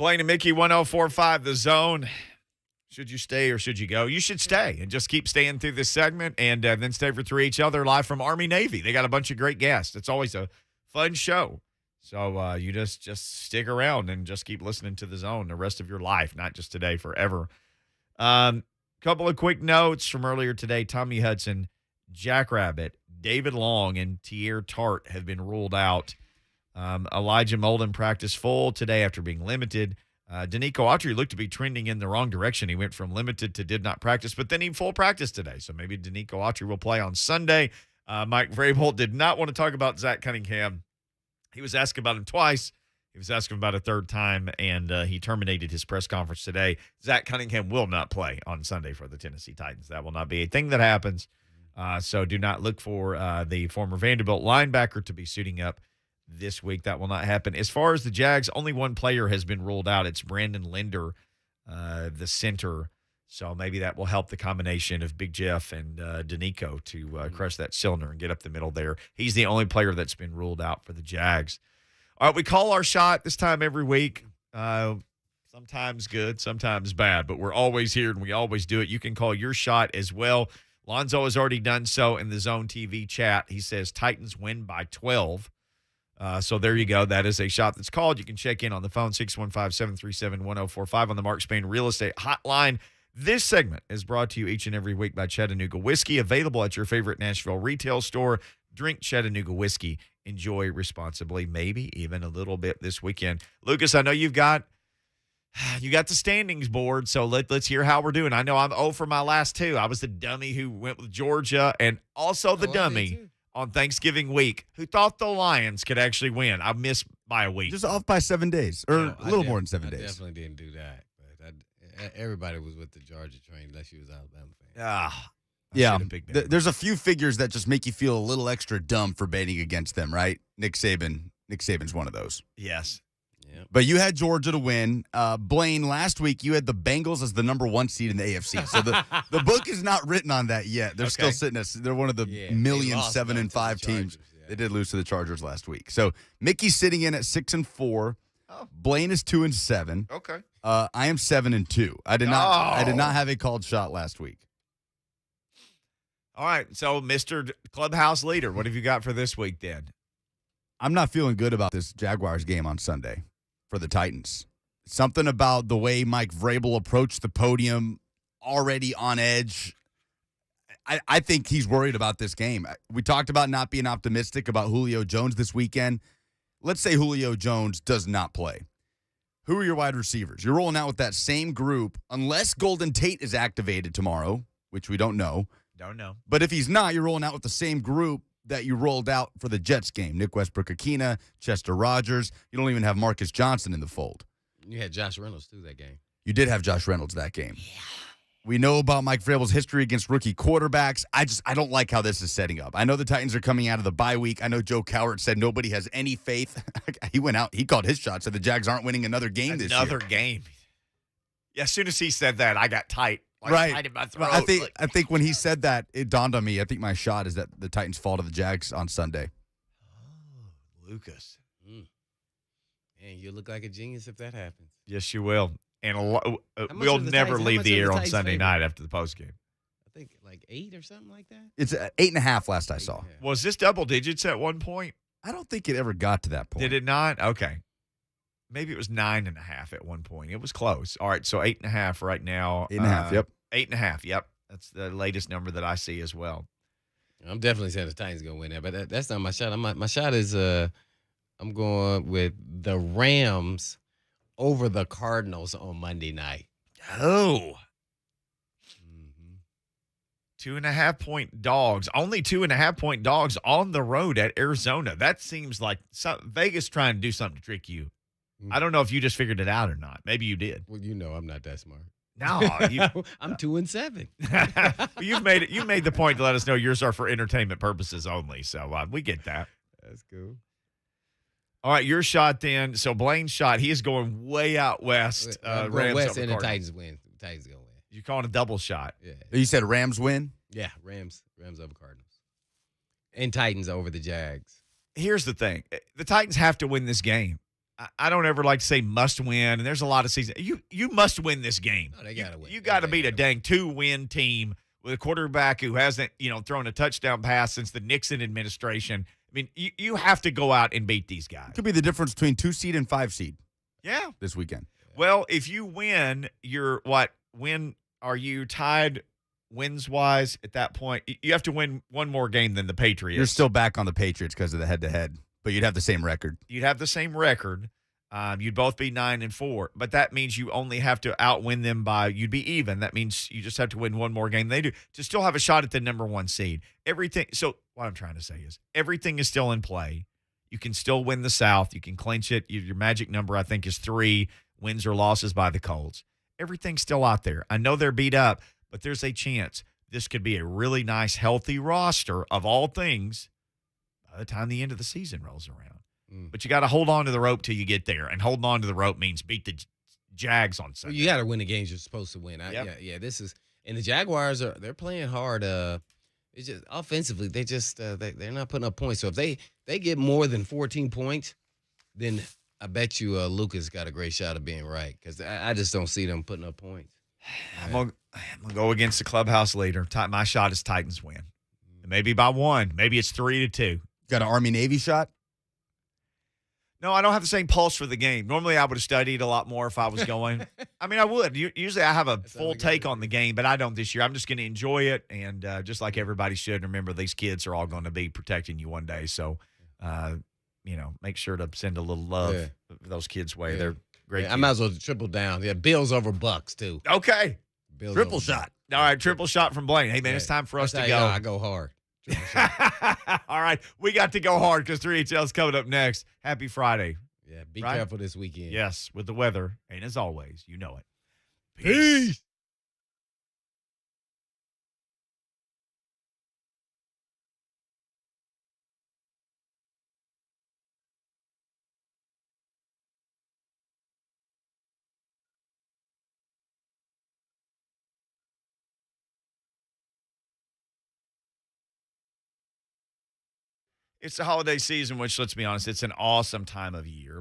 Blaine and Mickey, 104.5 The Zone. Should you stay or should you go? You should stay and just keep staying through this segment and then stay for through each other live from Army Navy. They got a bunch of great guests. It's always a fun show. So you just stick around and just keep listening to The Zone the rest of your life, not just today, forever. Couple of quick notes from earlier today. Tommy Hudson, Jackrabbit, David Long, and Tier Tart have been ruled out. Elijah Molden practiced full today after being limited. Danico Autry looked to be trending in the wrong direction. He went from limited to did not practice, but then he full practice today. So maybe Danico Autry will play on Sunday. Mike Vrabel did not want to talk about Zach Cunningham. He was asked about him twice. He was asked about a third time, and he terminated his press conference today. Zach Cunningham will not play on Sunday for the Tennessee Titans. That will not be a thing that happens. So do not look for the former Vanderbilt linebacker to be suiting up this week. That will not happen. As far as the Jags, only one player has been ruled out. It's Brandon Linder, the center. So maybe that will help the combination of Big Jeff and Danico to crush that cylinder and get up the middle there. He's the only player that's been ruled out for the Jags. All right, we call our shot this time every week. Sometimes good, sometimes bad, but we're always here and we always do it. You can call your shot as well. Lonzo has already done so in the Zone TV chat. He says Titans win by 12. So there you go. That is a shot that's called. You can check in on the phone, 615-737-1045 on the Mark Spain Real Estate Hotline. This segment is brought to you each and every week by Chattanooga Whiskey, available at your favorite Nashville retail store. Drink Chattanooga Whiskey. Enjoy responsibly, maybe even a little bit this weekend. Lucas, I know you got the standings board, so let's hear how we're doing. I know I'm 0 for my last two. I was the dummy who went with Georgia and also the dummy on Thanksgiving week who thought the Lions could actually win. I missed by a week. Just off by 7 days, or a little more than 7 days. I definitely didn't do that. But everybody was with the Georgia train unless you was Alabama fan. Yeah, there's a few figures that just make you feel a little extra dumb for betting against them, right? Nick Saban's one of those. Yes. Yep. But you had Georgia to win. Blaine, last week you had the Bengals as the number 1 seed in the AFC. So the book is not written on that yet. They're still sitting as they're one of the 7-5 teams. Yeah. They did lose to the Chargers last week. So Mickey's sitting in at 6-4. Oh. Blaine is 2-7. Okay. I am 7-2. I did not have a called shot last week. All right. So, Mr. Clubhouse Leader, what have you got for this week then? I'm not feeling good about this Jaguars game on Sunday for the Titans. Something about the way Mike Vrabel approached the podium, already on edge. I think he's worried about this game. We talked about not being optimistic about Julio Jones this weekend. Let's say Julio Jones does not play. Who are your wide receivers? You're rolling out with that same group, unless Golden Tate is activated tomorrow, which we don't know. Don't know. But if he's not, you're rolling out with the same group that you rolled out for the Jets game. Nick Westbrook-Akina, Chester Rogers. You don't even have Marcus Johnson in the fold. You had Josh Reynolds, too, that game. You did have Josh Reynolds that game. Yeah. We know about Mike Vrabel's history against rookie quarterbacks. I don't like how this is setting up. I know the Titans are coming out of the bye week. I know Joe Cowart said nobody has any faith. He went out. He called his shot, said the Jags aren't winning another game this year. Another game. Yeah, as soon as he said that, I got tight. Right. Tight in my throat. I think when he said that, it dawned on me. I think my shot is that the Titans fall to the Jags on Sunday. Oh, Lucas. And you look like a genius if that happens. Yes, you will. And we'll never leave the air on Sunday night after the postgame. I think like 8 or something like that. It's 8.5 last I saw. Was this double digits at one point? I don't think it ever got to that point. Did it not? Okay. Maybe it was 9.5 at one point. It was close. All right, so 8.5 right now. 8.5, yep. 8.5, yep. That's the latest number that I see as well. I'm definitely saying the Titans going to win that, but that's not my shot. My shot is I'm going with the Rams over the Cardinals on Monday night. Oh. 2.5-point dogs. Only 2.5-point dogs on the road at Arizona. That seems like Vegas trying to do something to trick you. I don't know if you just figured it out or not. Maybe you did. Well, you know I'm not that smart. No, I'm 2-7. You've made it. You made the point to let us know yours are for entertainment purposes only. So we get that. That's cool. All right, your shot then. So Blaine's shot. He is going way out west. Rams west and the Titans win. The Titans gonna win. You're calling a double shot. Yeah. You said Rams win? Yeah, Rams over Cardinals. And Titans over the Jags. Here's the thing. The Titans have to win this game. I don't ever like to say must win, and there's a lot of seasons. You must win this game. Oh, they gotta win. You got to beat a gotta dang 2-win team with a quarterback who hasn't, thrown a touchdown pass since the Nixon administration. I mean, you have to go out and beat these guys. Could be the difference between 2 seed and 5 seed. Yeah. This weekend. Well, if you win, you're what? When are you tied wins-wise at that point? You have to win one more game than the Patriots. You're still back on the Patriots because of the head-to-head, but you'd have the same record. You'd have the same record. You'd both be 9-4, but that means you only have to outwin them you'd be even. That means you just have to win one more game than they do to still have a shot at the number 1 seed. So what I'm trying to say is everything is still in play. You can still win the South. You can clinch it. Your magic number, I think, is 3 wins or losses by the Colts. Everything's still out there. I know they're beat up, but there's a chance this could be a really nice, healthy roster of all things by the time the end of the season rolls around. But you got to hold on to the rope till you get there, and holding on to the rope means beat the Jags on Sunday. Well, you got to win the games you're supposed to win. Yep. Yeah. This is, and the Jaguars they're playing hard. It's just offensively they're not putting up points. So if they get more than 14 points, then I bet you Lucas got a great shot of being right because I just don't see them putting up points. I'm gonna go against the clubhouse leader. My shot is Titans win. Maybe by 1. Maybe it's 3-2. Got an Army-Navy shot? No, I don't have the same pulse for the game. Normally, I would have studied a lot more if I was going. I mean, I would. Usually, I have a full take on the game, but I don't this year. I'm just going to enjoy it, and just like everybody should, remember these kids are all going to be protecting you one day. So, make sure to send a little love those kids' way. Yeah. They're great. I might as well triple down. Yeah, Bills over Bucks too. Okay. Bills Triple over shot. All right, triple shot from Blaine. Hey, man, it's time for us to That's go. how I go hard. All right, we got to go hard because 3HL's coming up next. Happy Friday. Yeah, be Right? careful this weekend. Yes, with the weather. And as always, you know it. Peace. It's the holiday season, which, let's be honest, it's an awesome time of year.